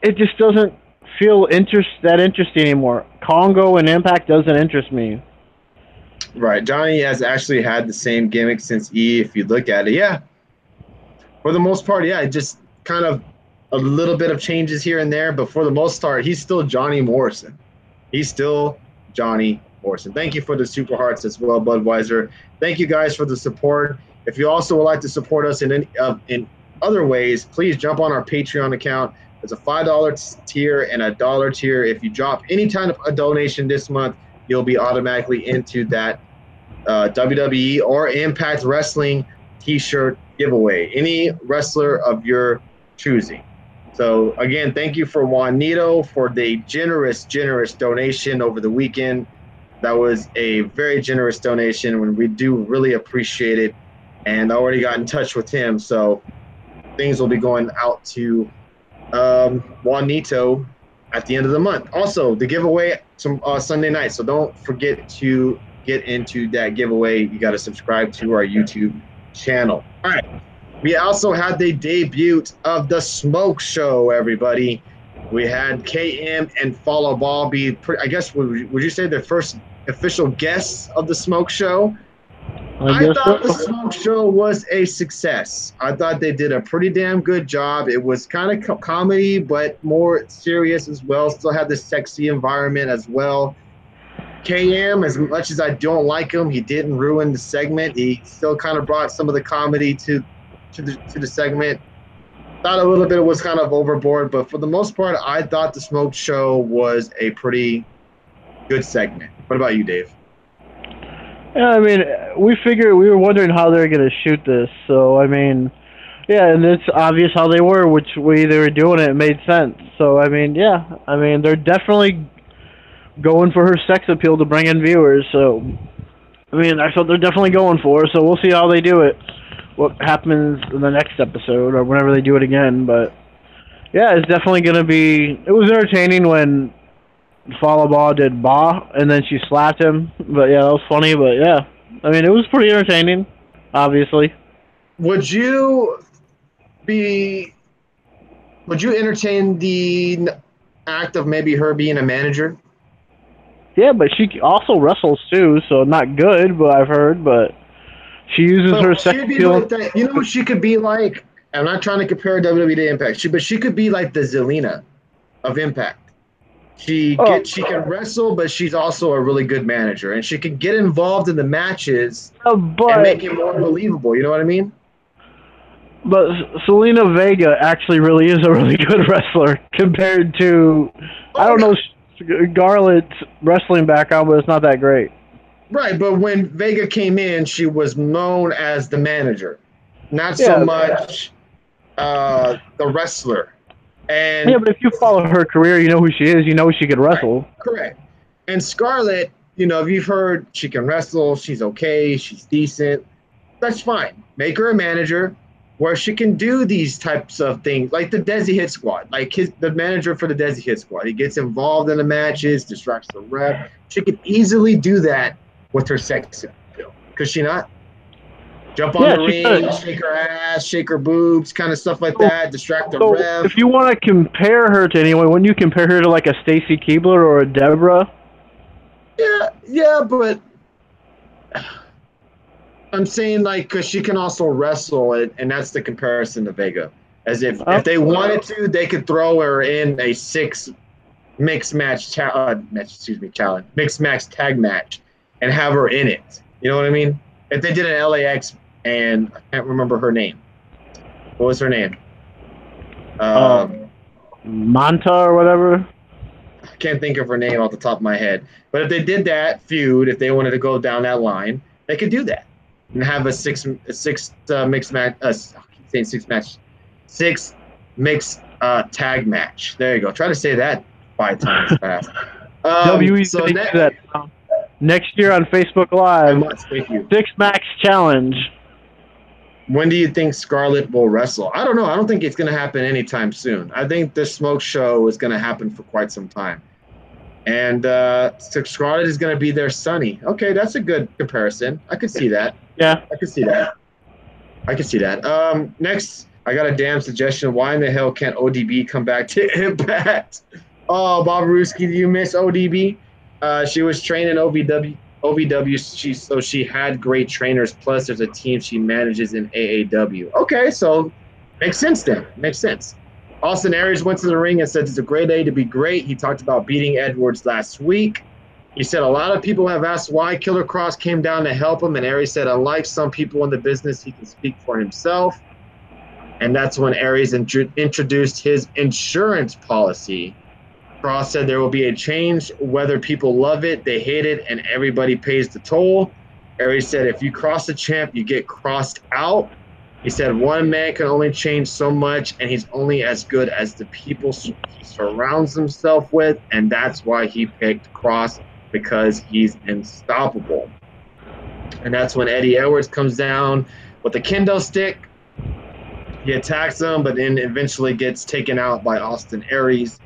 it just doesn't feel that interesting anymore. Congo and Impact doesn't interest me. Right. Johnny has actually had the same gimmick since E, if you look at it. Yeah. For the most part, yeah. Just kind of a little bit of changes here and there, but for the most part, he's still Johnny Morrison. He's still Johnny Morrison. Thank you for the super hearts as well, Budweiser. Thank you guys for the support. If you also would like to support us in other ways, please jump on our Patreon account. There's a $5 tier and a $1 tier. If you drop any kind of a donation this month, you'll be automatically into that WWE or Impact Wrestling t-shirt giveaway. Any wrestler of your choosing. So, again, thank you for Juanito for the generous donation over the weekend. That was a very generous donation, and we do really appreciate it. And I already got in touch with him, so things will be going out to Juanito at the end of the month. Also, the giveaway Sunday night, so don't forget to get into that giveaway. You got to subscribe to our YouTube channel. All right. We also had the debut of the Smoke Show, everybody. We had KM and Follow Ball be, I guess, would you say the first official guests of the Smoke Show? I thought the Smoke Show was a success. I thought they did a pretty damn good job. It was kind of comedy, but more serious as well. Still had the sexy environment as well. KM, as much as I don't like him, he didn't ruin the segment. He still kind of brought some of the comedy to the segment. Thought a little bit was kind of overboard, but for the most part, I thought the Smoke Show was a pretty good segment. What about you, Dave? Yeah, I mean, we were wondering how they were going to shoot this. So, I mean, yeah, and it's obvious how they were, which way they were doing it. It made sense. So, I mean, yeah. I mean, they're definitely going for her sex appeal to bring in viewers. So, I mean, that's what they're definitely going for. So, we'll see how they do it. What happens in the next episode or whenever they do it again. But, yeah, it's definitely going to be... It was entertaining when Follow Ball did Ba, and then she slapped him. But, yeah, that was funny. But, yeah, I mean, it was pretty entertaining, obviously. Would you entertain the act of maybe her being a manager? Yeah, but she also wrestles, too, so not good, but I've heard, but... She uses her sex appeal. Like you know what she could be like? I'm not trying to compare WWE to Impact, but she could be like the Zelina of Impact. She can wrestle, but she's also a really good manager, and she can get involved in the matches and make it more believable. You know what I mean? But Zelina Vega actually really is a really good wrestler compared to I don't know Scarlett's wrestling background, but it's not that great. Right, but when Vega came in, she was known as the manager, not so much the wrestler. And yeah, but if you follow her career, you know who she is. You know she could wrestle. Right, correct. And Scarlett, you know, if you've heard she can wrestle, she's okay, she's decent. That's fine. Make her a manager where she can do these types of things, like the Desi Hit Squad, like the manager for the Desi Hit Squad. He gets involved in the matches, distracts the ref. She could easily do that with her sex appeal. Could she not? Jump on the ring, shake her ass, shake her boobs, kind of stuff like that, distract the ref. If you want to compare her to anyone, wouldn't you compare her to like a Stacy Keibler or a Deborah? Yeah, but I'm saying like because she can also wrestle, and that's the comparison to Vega. As if they wanted to, they could throw her in a 6 mixed match challenge, mixed match tag match, and have her in it. You know what I mean? If they did an LAX, and I can't remember her name. What was her name? Manta or whatever. I can't think of her name off the top of my head. But if they did that feud, if they wanted to go down that line, they could do that and have a 6 mixed match. I keep saying 6 mixed tag match. There you go. Try to say that 5 times fast. So that next year on Facebook Live, 6 Max Challenge. When do you think Scarlett will wrestle? I don't know. I don't think it's going to happen anytime soon. I think the smoke show is going to happen for quite some time. And so Scarlett is going to be their Sunny. Okay, that's a good comparison. I could see that. Yeah. I could see that. I can see that. Next, I got a damn suggestion. Why in the hell can't ODB come back to Impact? Oh, Bob Ruski, do you miss ODB? She was trained in OVW. So she had great trainers. Plus, there's a team she manages in AAW. Okay, so makes sense then. Makes sense. Austin Aries went to the ring and said it's a great day to be great. He talked about beating Edwards last week. He said a lot of people have asked why Killer Cross came down to help him, and Aries said, unlike some people in the business, he can speak for himself. And that's when Aries introduced his insurance policy. Cross said there will be a change, whether people love it, they hate it, and everybody pays the toll. Aries said, if you cross the champ, you get crossed out. He said, one man can only change so much, and he's only as good as the people he surrounds himself with, and that's why he picked Cross, because he's unstoppable. And that's when Eddie Edwards comes down with a kendo stick. He attacks him, but then eventually gets taken out by Austin Aries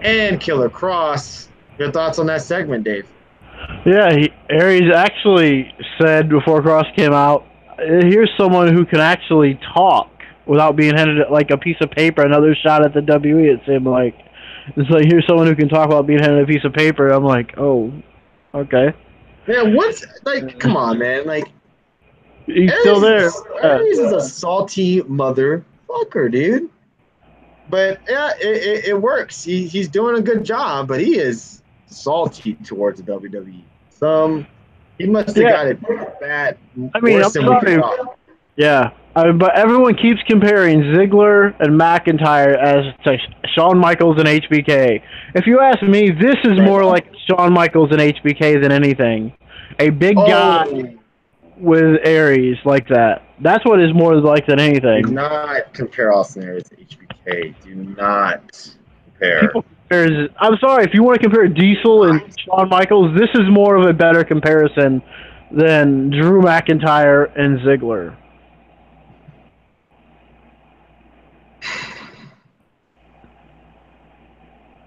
and Killer Cross. Your thoughts on that segment, Dave? Yeah, Aries actually said before Cross came out, here's someone who can actually talk without being handed like a piece of paper. Another shot at the WE, it seemed like. It's like, here's someone who can talk without being handed a piece of paper. I'm like, oh, okay. Yeah, what's, like, come on, man. Like, he's still there. Aries is a salty motherfucker, dude. But, yeah, it works. He's doing a good job, but he is salty towards the WWE. He must have got it bad. I mean, I'm sorry. Yeah, but everyone keeps comparing Ziggler and McIntyre as to Shawn Michaels and HBK. If you ask me, this is more like Shawn Michaels and HBK than anything. A big guy with Aries like that. That's what is more like than anything. Do not compare Austin Aries to HBK. Do not compare. I'm sorry, if you want to compare Diesel and Shawn Michaels, this is more of a better comparison than Drew McIntyre and Ziggler.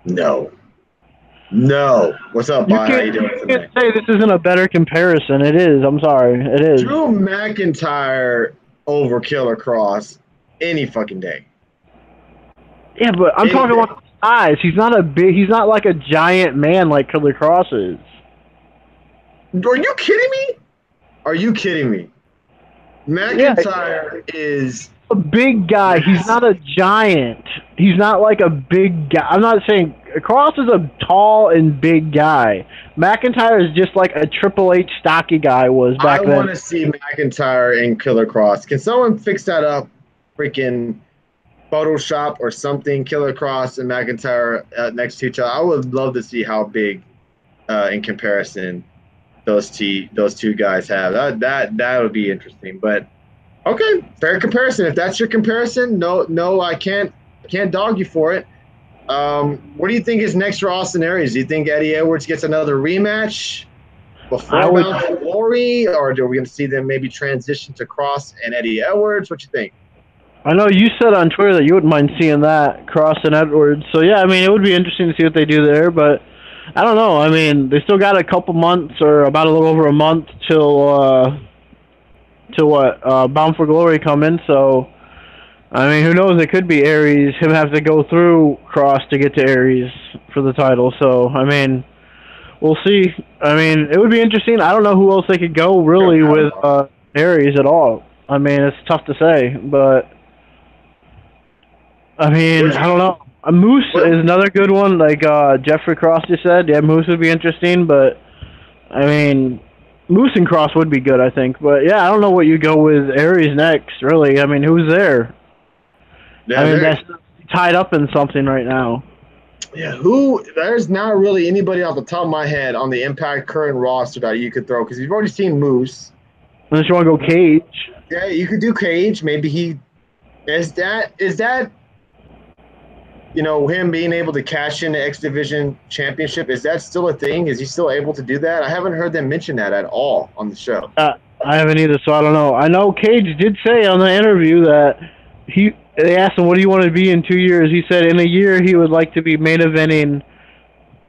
No. What's up, Bob? How you doing tonight? You can't say this isn't a better comparison. It is. I'm sorry. It is. Drew McIntyre over Killer Cross any fucking day. Yeah, but I'm talking about size. He's not like a giant man like Killer Cross is. Are you kidding me? McIntyre is a big guy. He's not a giant. He's not like a big guy. I'm not saying Cross is a tall and big guy. McIntyre is just like a Triple H stocky guy was back then. I want to see McIntyre and Killer Cross. Can someone fix that up? Freaking Photoshop or something. Killer Cross and McIntyre next to each other. I would love to see how big, in comparison, those two guys have. That would be interesting. But okay, fair comparison. If that's your comparison, no, I can't dog you for it. What do you think is next for Austin Aries? Do you think Eddie Edwards gets another rematch before Bound for Glory, or are we going to see them maybe transition to Cross and Eddie Edwards? What you think? I know you said on Twitter that you wouldn't mind seeing that, Cross and Edwards. So yeah, I mean, it would be interesting to see what they do there, but I don't know. I mean, they still got a couple months, or about a little over a month till Bound for Glory come in. So I mean, who knows? It could be Aries. Him have to go through Cross to get to Aries for the title. So I mean, we'll see. I mean, it would be interesting. I don't know who else they could go really with Aries at all. I mean, it's tough to say, but I mean, I don't know. Moose is another good one, like Jeffrey Cross just said. Yeah, Moose would be interesting, but I mean, Moose and Cross would be good, I think. But yeah, I don't know what you go with Aries next, really. I mean, who's there? Yeah, I mean, that's tied up in something right now. Yeah, there's not really anybody off the top of my head on the Impact current roster that you could throw, because you've already seen Moose. Unless you want to go Cage. Yeah, you could do Cage. Maybe is that him being able to cash in the X Division Championship, is that still a thing? Is he still able to do that? I haven't heard them mention that at all on the show. I haven't either, so I don't know. I know Cage did say on the interview that they asked him, what do you want to be in 2 years? He said in a year he would like to be main eventing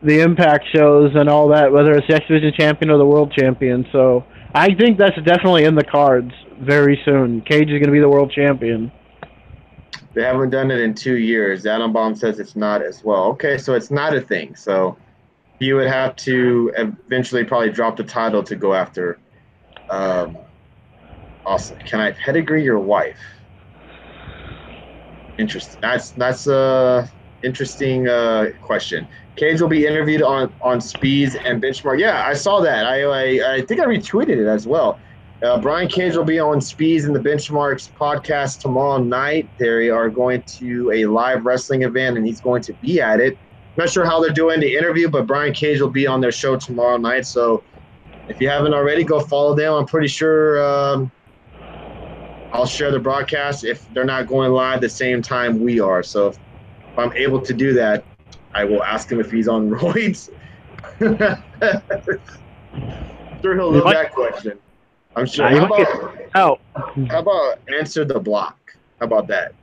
the Impact shows and all that, whether it's the X Division champion or the world champion. So I think that's definitely in the cards very soon. Cage is going to be the world champion. They haven't done it in 2 years. Adam Bomb says it's not as well. Okay, so it's not a thing. So he would have to eventually probably drop the title to go after. Also, can I pedigree your wife? Interesting. That's a interesting question. Cage will be interviewed on Speeds and Benchmark. Yeah, I saw that. I think I retweeted it as well. Brian Cage will be on Speeds and the Benchmarks podcast tomorrow night. They are going to a live wrestling event, and he's going to be at it. Not sure how they're doing the interview, but Brian Cage will be on their show tomorrow night. So if you haven't already, go follow them. I'm pretty sure I'll share the broadcast if they're not going live the same time we are. So if I'm able to do that, I will ask him if he's on roids. I'm sure he'll love that question. I'm sure. How about answer the block? How about that?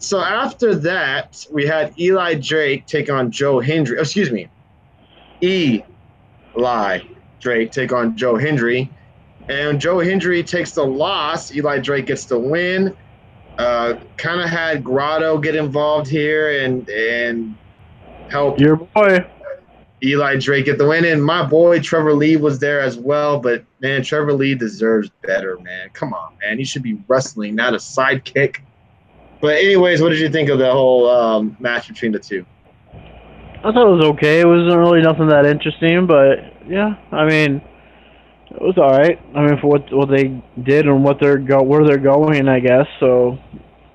So after that, we had Eli Drake take on Joe Hendry. Excuse me. Eli Drake take on Joe Hendry. And Joe Hendry takes the loss. Eli Drake gets the win. Kind of had Grotto get involved here and help your boy Eli Drake get the win. And my boy Trevor Lee was there as well. But, man, Trevor Lee deserves better, man. Come on, man. He should be wrestling, not a sidekick. But anyways, what did you think of the whole match between the two? I thought it was okay. It wasn't really nothing that interesting, but, yeah, I mean, it was all right. I mean, for what they did and where they're going, I guess. So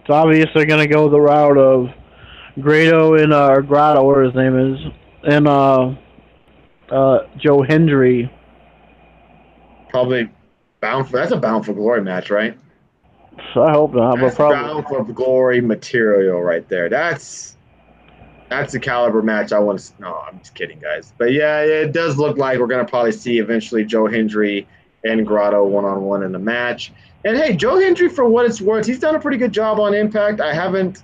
it's obvious they're gonna go the route of Grado and Grotto, whatever his name is, and Joe Hendry. Probably that's a Bound for Glory match, right? So I hope not. That's but Bound for Glory material right there. That's the caliber match I want to. No, I'm just kidding, guys. But yeah, it does look like we're gonna probably see eventually Joe Hendry and Grotto one-on-one in the match. And hey, Joe Hendry, for what it's worth, he's done a pretty good job on Impact. I haven't,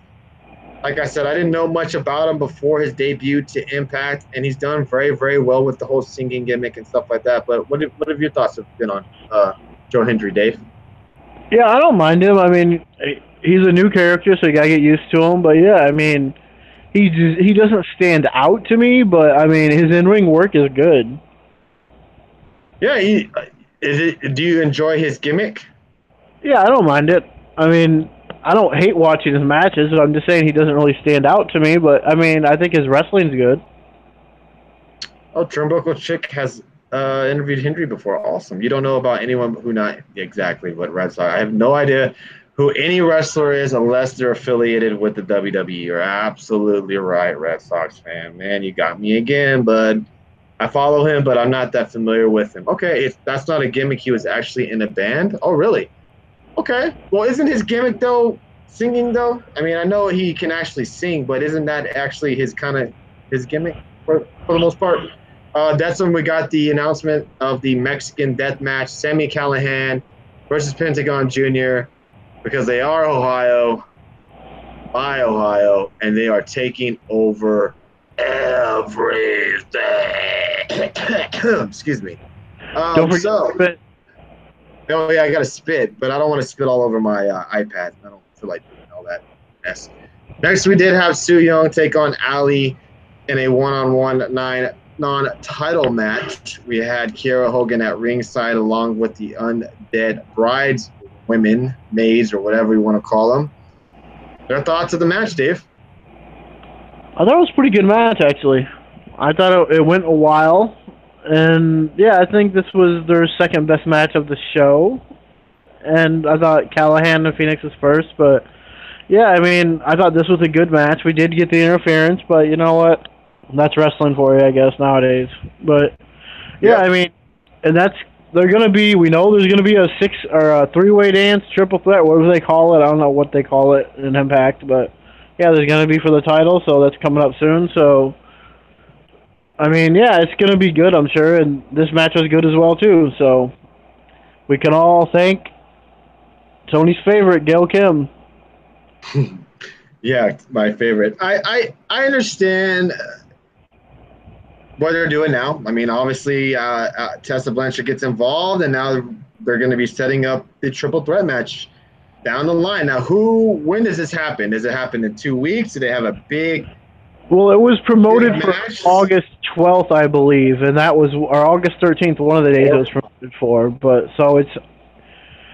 like I said, I didn't know much about him before his debut to Impact, and he's done very, very well with the whole singing gimmick and stuff like that. But what have your thoughts been on Joe Hendry, Dave? Yeah, I don't mind him. I mean, he's a new character, so you gotta get used to him. But yeah, I mean, he doesn't stand out to me, but I mean, his in-ring work is good. Yeah, do you enjoy his gimmick? Yeah, I don't mind it. I mean, I don't hate watching his matches. I'm just saying he doesn't really stand out to me, but I mean, I think his wrestling's good. Oh, Turnbuckle Chick has interviewed Hendry before. Awesome. You don't know about anyone who not exactly what Red Sox. I have no idea who any wrestler is unless they're affiliated with the WWE. You're absolutely right, Red Sox fan. Man, you got me again, bud. I follow him, but I'm not that familiar with him. Okay, if that's not a gimmick, he was actually in a band. Oh, really? Okay. Well, isn't his gimmick, though, singing, though? I mean, I know he can actually sing, but isn't that actually his gimmick for the most part? That's when we got the announcement of the Mexican death match, Sami Callihan versus Pentagon Jr., because they are Ohio, and they are taking over everything. Excuse me. Don't forget to spit. Oh, yeah, I got to spit, but I don't want to spit all over my iPad. I don't feel like doing all that mess. Next, we did have Su Yung take on Ali in a one-on-one non-title match. We had Kiera Hogan at ringside along with the Undead Brides, women, maids, or whatever you want to call them. Their thoughts of the match, Dave? I thought it was a pretty good match, actually. I thought it went a while. And, yeah, I think this was their second best match of the show. And I thought Callahan and Phoenix was first. But, yeah, I mean, I thought this was a good match. We did get the interference, but you know what? That's wrestling for you, I guess, nowadays. But, yeah, I mean, and they're going to be, we know there's going to be a three-way dance, triple threat, whatever they call it. I don't know what they call it in Impact, but, yeah, there's going to be for the title, so that's coming up soon. So, I mean, yeah, it's going to be good, I'm sure, and this match was good as well, too. So, we can all thank Tony's favorite, Gail Kim. Yeah, my favorite. I understand what they're doing now. I mean, obviously, Tessa Blanchard gets involved, and now they're going to be setting up the triple threat match down the line. Now, when does this happen? Does it happen in 2 weeks? Do they have a big Well, it was promoted for match? August 12th, I believe, and that was, or August 13th, one of the days it was promoted for. But so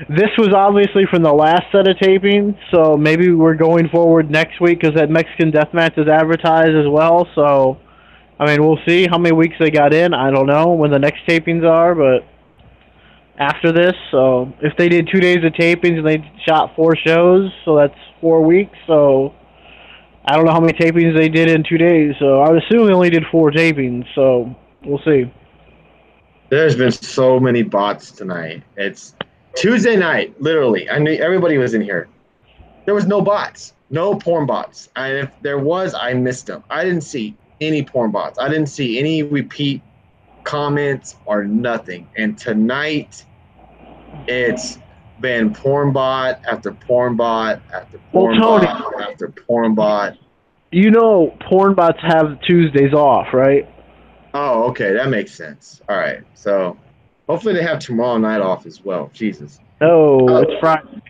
this was obviously from the last set of tapings, so maybe we're going forward next week because that Mexican Death Match is advertised as well. So, I mean, we'll see how many weeks they got in. I don't know when the next tapings are, but after this, so if they did 2 days of tapings and they shot 4 shows, so that's 4 weeks. So I don't know how many tapings they did in 2 days. So I would assume they only did 4 tapings. So we'll see. There's been so many bots tonight. It's Tuesday night, literally. I knew everybody was in here. There was no bots, no porn bots. And if there was, I missed them. I didn't see any porn bots. I didn't see any repeat comments or nothing. And tonight, it's been porn bot after porn bot after porn bot after porn bot. You know, porn bots have Tuesdays off, right? Oh, okay, that makes sense. All right, so hopefully they have tomorrow night off as well. Jesus. Oh, it's Friday.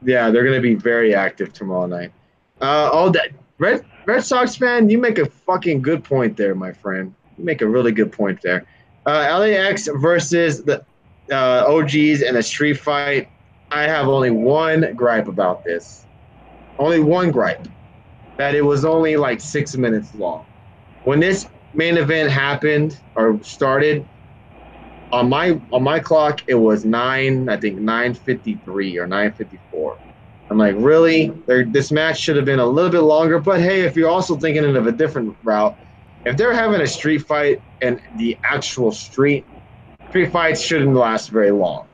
Yeah, they're going to be very active tomorrow night. All that Red Sox fan, you make a fucking good point there, my friend. You make a really good point there. LAX versus the OGs in a street fight. I have only one gripe about this. Only one gripe. That it was only like 6 minutes long. When this main event happened or started, on my clock it was 9:53 or 9:54. I'm like, really? This match should have been a little bit longer. But hey, if you're also thinking of a different route, if they're having a street fight and the actual street fights shouldn't last very long.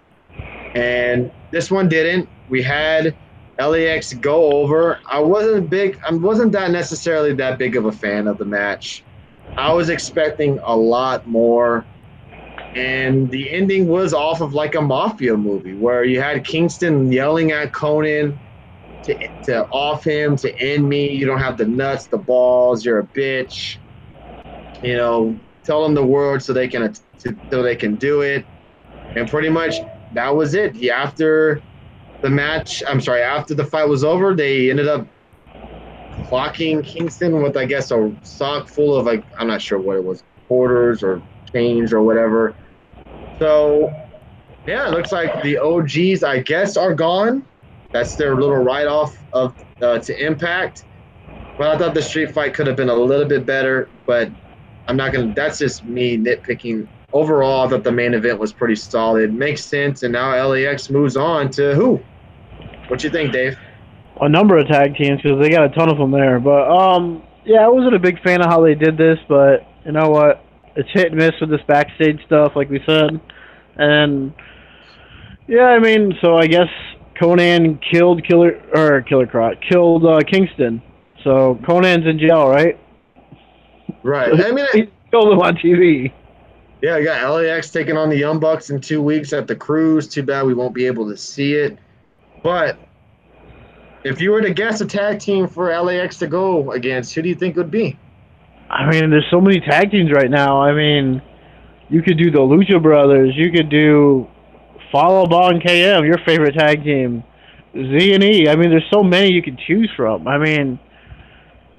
And this one didn't. We had LAX go over. I wasn't that necessarily that big of a fan of the match. I was expecting a lot more. And the ending was off of like a mafia movie where you had Kingston yelling at Conan to off him, to end me. You don't have the nuts, the balls. You're a bitch. You know, tell them the word so they can do it. And pretty much that was it. After the fight was over, they ended up clocking Kingston with, I guess, a sock full of, like, I'm not sure what it was, quarters or change or whatever. So, yeah, it looks like the OGs, I guess, are gone. That's their little write-off to Impact. But I thought the street fight could have been a little bit better, but I'm not going to – that's just me nitpicking. Overall, I thought the main event was pretty solid. Makes sense, and now LAX moves on to who? What you think, Dave? A number of tag teams because they got a ton of them there. But, yeah, I wasn't a big fan of how they did this, but you know what? It's hit and miss with this backstage stuff, like we said. And, yeah, I mean, so I guess Conan killed Kingston. So Conan's in jail, right? Right. So I mean, he killed him on TV. Yeah, I got LAX taking on the Young Bucks in 2 weeks at the Cruise. Too bad we won't be able to see it. But if you were to guess a tag team for LAX to go against, who do you think it would be? I mean, there's so many tag teams right now. I mean, you could do the Lucha Brothers. You could do Follow Ball and KM, your favorite tag team. Z&E. I mean, there's so many you could choose from. I mean,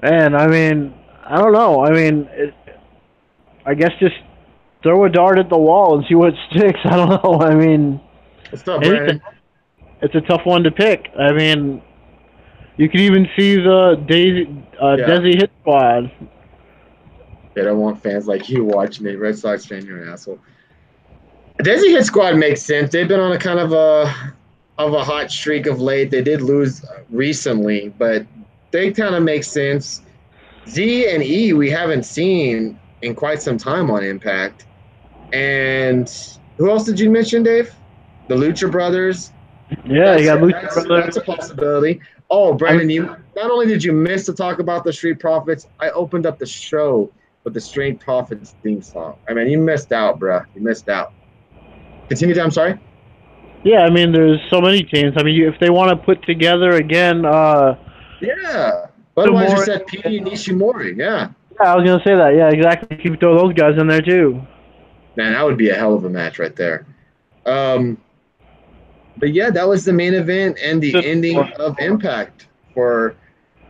man, I don't know. I mean, I guess just throw a dart at the wall and see what sticks. I don't know. I mean, what's up, Brandon? It's a tough one to pick. I mean, you could even see the Desi Hit Squad. They don't want fans like you watching it. Red Sox fan, you're an asshole. Desi Hit Squad makes sense. They've been on a kind of a hot streak of late. They did lose recently, but they kind of make sense. Z and E we haven't seen in quite some time on Impact. And who else did you mention, Dave? The Lucha Brothers. Yeah, you got Lucha Brothers. That's a possibility. Oh, Brandon, you not only did you miss to talk about the Street Profits, I opened up the show with the Street Profits theme song. I mean, you missed out, bruh. You missed out. Continue, I'm sorry. Yeah, I mean, there's so many teams. I mean, if they want to put together again, Yeah. Budweiser Tomori. said Petey and Nishimori. Yeah. Yeah, I was gonna say that. Yeah, exactly. Keep throw those guys in there too. Man, that would be a hell of a match right there. Um, but yeah, that was the main event and the ending of Impact for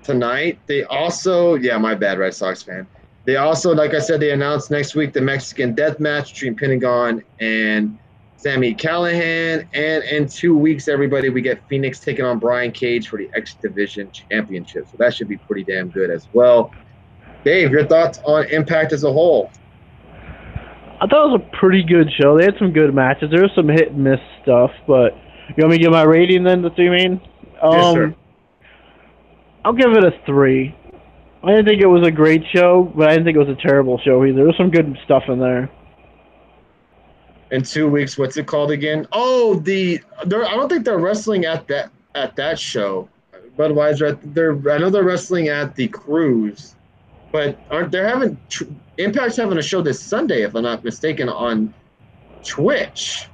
tonight. They also, yeah, my bad, Red Sox fan. They also, like I said, they announced next week the Mexican Death Match between Pentagon and Sami Callihan. And in 2 weeks, everybody, we get Phoenix taking on Brian Cage for the X Division Championship. So that should be pretty damn good as well. Dave, your thoughts on Impact as a whole? I thought it was a pretty good show. They had some good matches. There was some hit and miss stuff, but you want me to give my rating then? That's what you mean? Yes, sir. I'll give it a 3. I didn't think it was a great show, but I didn't think it was a terrible show either. There was some good stuff in there. In 2 weeks, what's it called again? Oh, I don't think they're wrestling at that show. Budweiser, I know they're wrestling at the cruise, but aren't they're having Impact's having a show this Sunday, if I'm not mistaken, on Twitch,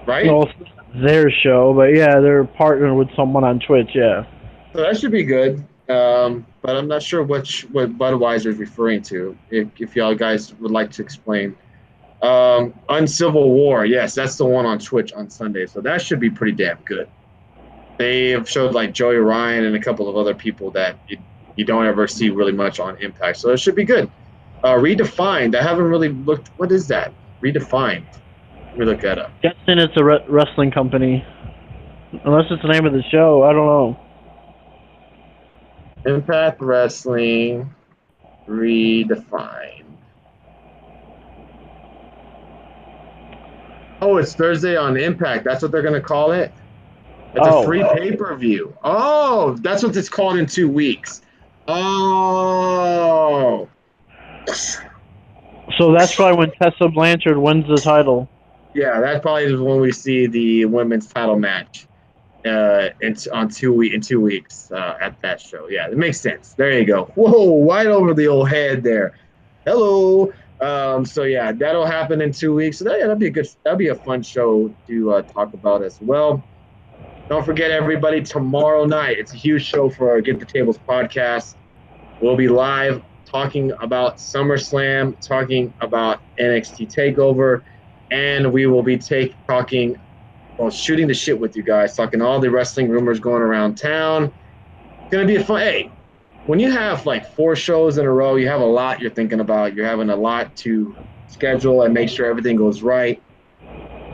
right? No, it's not their show, but yeah, they're partnered with someone on Twitch. Yeah. So that should be good. But I'm not sure what Budweiser is referring to. If y'all guys would like to explain. Uncivil War, yes, that's the one on Twitch on Sunday. So that should be pretty damn good. They have showed like Joey Ryan and a couple of other people that you don't ever see really much on Impact. So it should be good. Redefined, I haven't really looked. What is that? Redefined. Let me look that up. Guessing it's a wrestling company. Unless it's the name of the show. I don't know. Impact Wrestling Redefined. Oh, it's Thursday on Impact. That's what they're going to call it? It's a free pay-per-view. Oh, that's what it's called in 2 weeks. Oh. So that's probably when Tessa Blanchard wins the title. Yeah, that probably is when we see the women's title match in 2 weeks at that show. Yeah, it makes sense. There you go. Whoa, right over the old head there. Hello. So yeah, that'll happen in 2 weeks. So that'll be a fun show to talk about as well. Don't forget, everybody, tomorrow night, it's a huge show for our Get the Tables podcast. We'll be live talking about SummerSlam, talking about NXT TakeOver, and we will be shooting the shit with you guys, talking all the wrestling rumors going around town. It's going to be a fun. Hey, when you have like 4 shows in a row, you have a lot you're thinking about. You're having a lot to schedule and make sure everything goes right.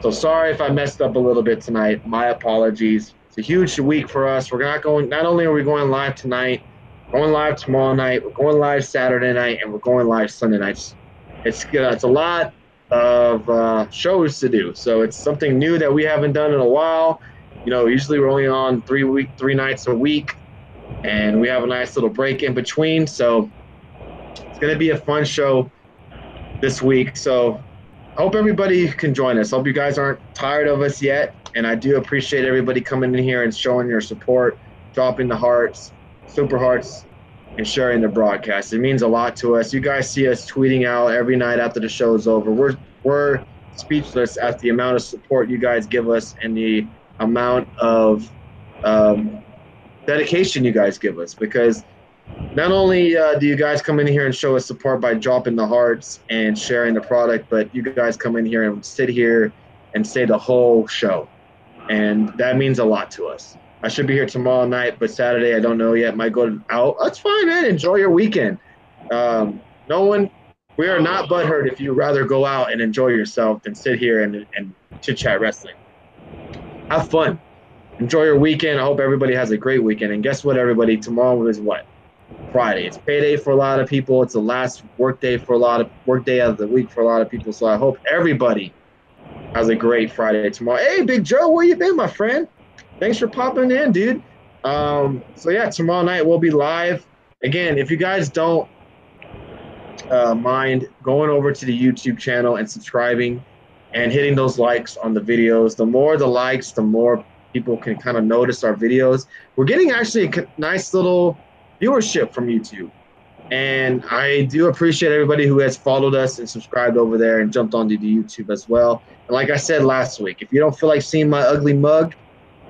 So sorry if I messed up a little bit tonight. My apologies. It's a huge week for us. Not only are we going live tonight, we're going live tomorrow night, we're going live Saturday night, and we're going live Sunday nights. It's a lot of shows to do. So it's something new that we haven't done in a while. You know, usually we're only on 3 nights a week, and we have a nice little break in between. So it's going to be a fun show this week. So I hope everybody can join us. Hope you guys aren't tired of us yet. And I do appreciate everybody coming in here and showing your support, dropping the hearts, super hearts, and sharing the broadcast. It means a lot to us. You guys see us tweeting out every night after the show is over. We're speechless at the amount of support you guys give us and the amount of dedication you guys give us, because not only do you guys come in here and show us support by dropping the hearts and sharing the product, but you guys come in here and sit here and say the whole show. And that means a lot to us. I should be here tomorrow night, but Saturday, I don't know yet. Might go out. That's fine, man. Enjoy your weekend. We are not butthurt if you rather go out and enjoy yourself than sit here and chit-chat wrestling. Have fun. Enjoy your weekend. I hope everybody has a great weekend. And guess what, everybody? Tomorrow is what? Friday. It's payday for a lot of people. It's the last workday of the week for a lot of people. So I hope everybody has a great Friday tomorrow. Hey, Big Joe, where you been, my friend? Thanks for popping in, dude. So yeah, tomorrow night we'll be live. Again, if you guys don't mind going over to the YouTube channel and subscribing and hitting those likes on the videos, the more the likes, the more people can kind of notice our videos. We're getting actually a nice little viewership from YouTube. And I do appreciate everybody who has followed us and subscribed over there and jumped onto the YouTube as well. And like I said last week, if you don't feel like seeing my ugly mug,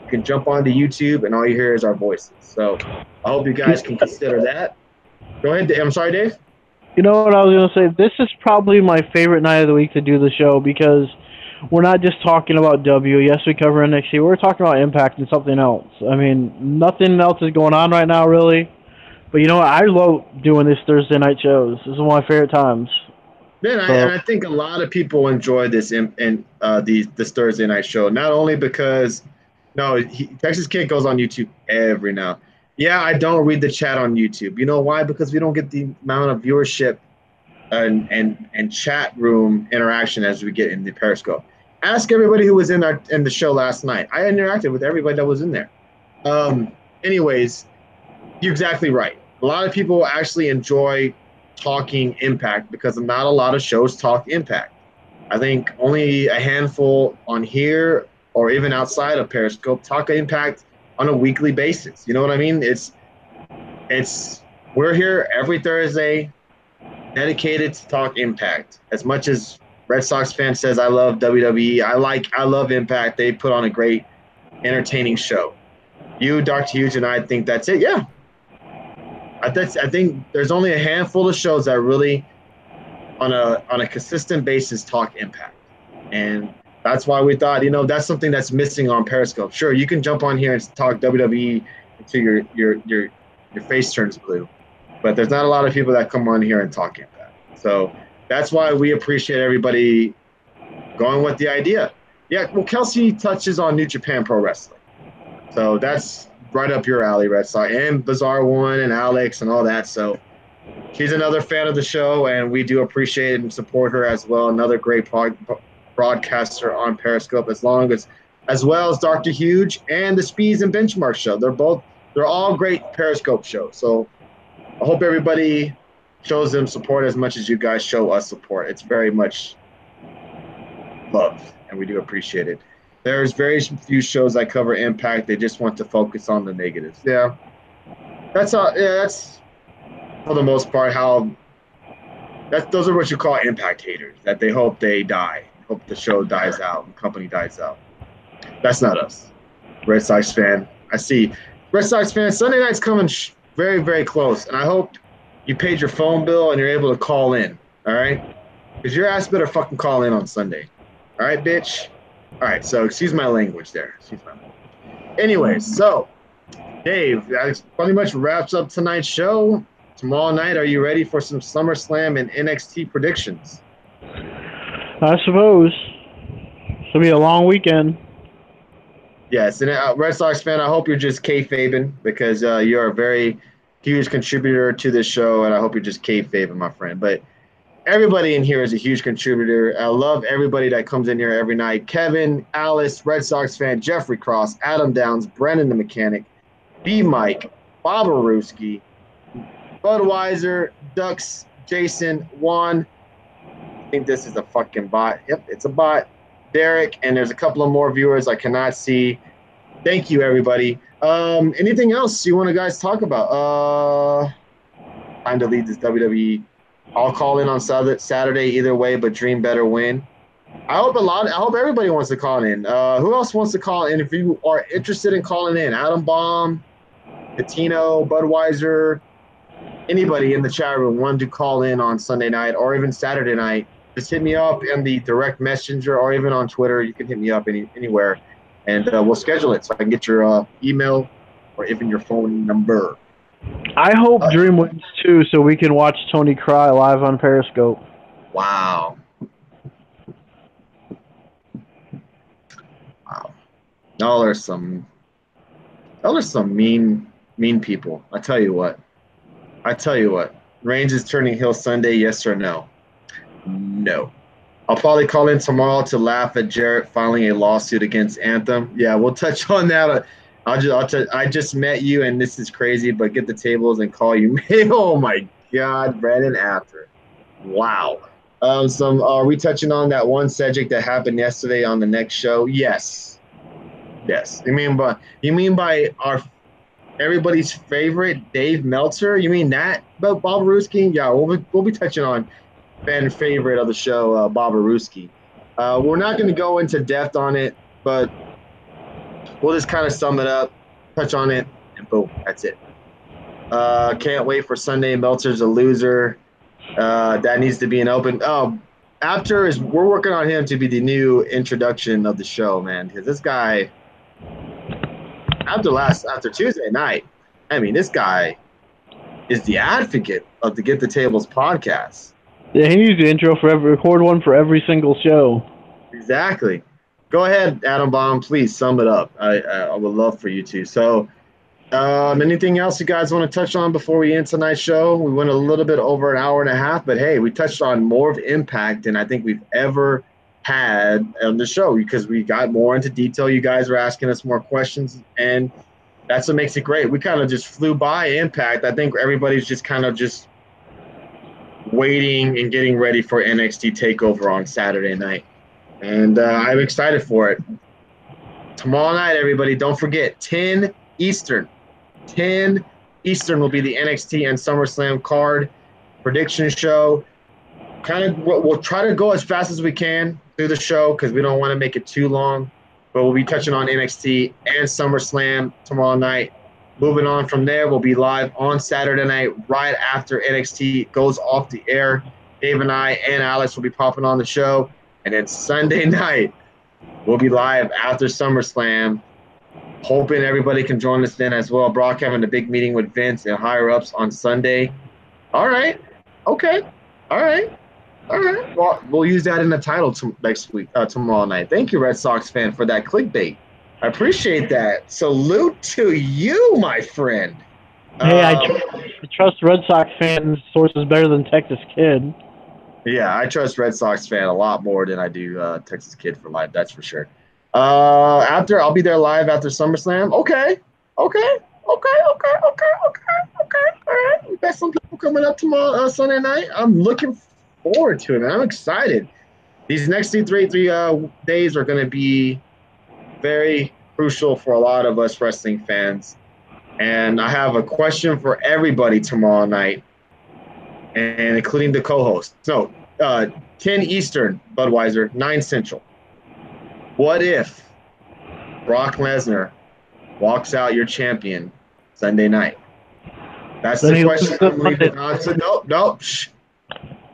you can jump onto YouTube and all you hear is our voices. So I hope you guys can consider that. Go ahead. I'm sorry, Dave. You know what I was gonna say? This is probably my favorite night of the week to do the show because we're not just talking about W. Yes, we cover NXT. We're talking about Impact and something else. I mean, nothing else is going on right now, really. But you know what? I love doing these Thursday night shows. This is one of my favorite times. Man, So, I think a lot of people enjoy this in this Thursday night show. Not only because Texas Kid goes on YouTube every now. Yeah, I don't read the chat on YouTube. You know why? Because we don't get the amount of viewership and chat room interaction as we get in the Periscope. Ask everybody who was in the show last night. I interacted with everybody that was in there. Anyways, you're exactly right. A lot of people actually enjoy talking Impact because not a lot of shows talk Impact. I think only a handful on here or even outside of Periscope talk Impact on a weekly basis. You know what I mean? It's we're here every Thursday, dedicated to talk Impact. As much as Red Sox fan says I love WWE, I love Impact. They put on a great, entertaining show. You, Dr. Hughes, and I think that's it. Yeah, I think there's only a handful of shows that really, on a consistent basis, talk Impact, and that's why we thought, that's something that's missing on Periscope. Sure, you can jump on here and talk WWE until your face turns blue, but there's not a lot of people that come on here and talk Impact. So that's why we appreciate everybody going with the idea. Yeah, well, Kelsey touches on New Japan Pro Wrestling, so that's right up your alley, Red Sox, and Bizarre One and Alex and all that. So she's another fan of the show, and we do appreciate and support her as well. Another great broadcaster on Periscope, as well as Dr. Huge and the Speeds and Benchmark show. They're all great Periscope shows. So I hope everybody shows them support as much as you guys show us support. It's very much loved, and we do appreciate it. There's very few shows that cover Impact. They just want to focus on the negatives. Yeah, that's all. Yeah, that's for the most part how. Those are what you call Impact haters. That they hope they die, hope the show dies out, the company dies out. That's not us. Red Sox fan. I see. Red Sox fan. Sunday night's coming very, very close, and I hope you paid your phone bill and you're able to call in. All right, because your ass better fucking call in on Sunday. All right, bitch. All right, so excuse my language there. Anyways, so Dave, that pretty much wraps up tonight's show. Tomorrow night, are you ready for some SummerSlam and NXT predictions? I suppose. It'll be a long weekend. Yes, and Red Sox fan, I hope you're just kayfabing because you're a very huge contributor to this show, and I hope you're just kayfabing, my friend. But everybody in here is a huge contributor. I love everybody that comes in here every night. Kevin, Alice, Red Sox fan, Jeffrey Cross, Adam Downs, Brennan the Mechanic, B. Mike, Bob Aruski, Budweiser, Ducks, Jason, Juan. I think this is a fucking bot. Yep, it's a bot. Derek, and there's a couple of more viewers I cannot see. Thank you, everybody. Anything else you want to guys talk about? Time to lead this WWE. I'll call in on Saturday either way, but dream better win. I hope everybody wants to call in. Who else wants to call in? If you are interested in calling in, Adam Baum, Patino, Budweiser, anybody in the chat room want to call in on Sunday night or even Saturday night, just hit me up in the direct messenger or even on Twitter. You can hit me up anywhere, and we'll schedule it so I can get your email or even your phone number. I hope Dream wins too, so we can watch Tony cry live on Periscope. Wow. Y'all are some mean people. I tell you what. Reigns is turning heel Sunday, yes or no? No. I'll probably call in tomorrow to laugh at Jarrett filing a lawsuit against Anthem. Yeah, we'll touch on that. I just met you, and this is crazy, but get the tables and call you. Oh, my God, Brandon after. Wow. Are we touching on that one subject that happened yesterday on the next show? Yes. You mean by our everybody's favorite Dave Meltzer. You mean that, Bob Ruski? Yeah, we'll be touching on fan favorite of the show, Bob Ruski. We're not going to go into depth on it, but we'll just kind of sum it up, touch on it, and boom, that's it. Can't wait for Sunday. Meltzer's a loser. That needs to be an open. Oh, we're working on him to be the new introduction of the show, man. Because this guy, after Tuesday night, I mean, this guy is the advocate of the Get the Tables podcast. Yeah, he needs the intro for record one for every single show. Exactly. Go ahead, Adam Baum. Please sum it up. I would love for you to. So, anything else you guys want to touch on before we end tonight's show? We went a little bit over an hour and a half, but hey, we touched on more of Impact than I think we've ever had on the show because we got more into detail. You guys were asking us more questions, and that's what makes it great. We kind of just flew by Impact. I think everybody's just kind of just waiting and getting ready for NXT TakeOver on Saturday night. And I'm excited for it. Tomorrow night, everybody, don't forget, 10 Eastern. 10 Eastern will be the NXT and SummerSlam card prediction show. We'll try to go as fast as we can through the show because we don't want to make it too long. But we'll be touching on NXT and SummerSlam tomorrow night. Moving on from there, we'll be live on Saturday night right after NXT goes off the air. Dave and I and Alex will be popping on the show. And then Sunday night, we'll be live after SummerSlam. Hoping everybody can join us then as well. Brock having a big meeting with Vince and higher-ups on Sunday. All right. Okay. All right. Well, we'll use that in the title next week, tomorrow night. Thank you, Red Sox fan, for that clickbait. I appreciate that. Salute to you, my friend. Hey, I trust Red Sox fans' sources better than Texas Kid. Yeah, I trust Red Sox fan a lot more than I do Texas Kid for life. That's for sure. I'll be there live after SummerSlam. Okay. All right. We got some people coming up tomorrow, Sunday night. I'm looking forward to it, man. I'm excited. These next three days are going to be very crucial for a lot of us wrestling fans. And I have a question for everybody tomorrow night, and including the co-host. So, 10 Eastern, Budweiser, 9 Central. What if Brock Lesnar walks out your champion Sunday night? That's the question. Nope. Shh.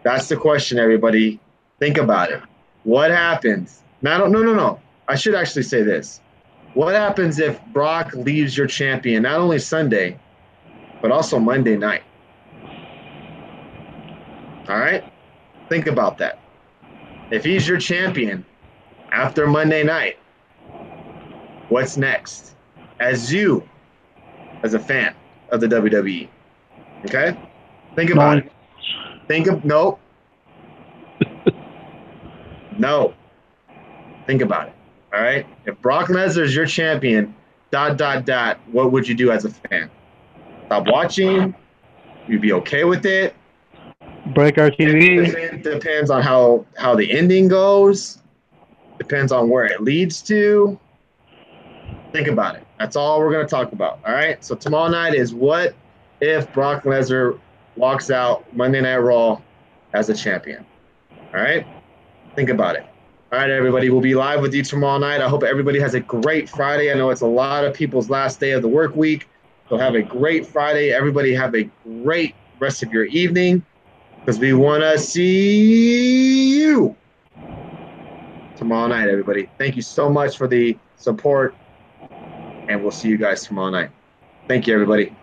That's the question, everybody. Think about it. What happens? No. I should actually say this. What happens if Brock leaves your champion not only Sunday, but also Monday night? All right? Think about that. If he's your champion after Monday night, what's next? As a fan of the WWE, okay? Think about it. No. Think about it, all right? If Brock Lesnar is your champion, ... what would you do as a fan? Stop watching? You'd be okay with it? Break our TV? Depends on how the ending goes. Depends on where it leads to. Think about it. That's all we're going to talk about. All right. So tomorrow night is what if Brock Lesnar walks out Monday Night Raw as a champion. All right. Think about it. All right, everybody. We'll be live with you tomorrow night. I hope everybody has a great Friday. I know it's a lot of people's last day of the work week. So have a great Friday. Everybody have a great rest of your evening because we want to see you tomorrow night, everybody. Thank you so much for the support, and we'll see you guys tomorrow night. Thank you, everybody.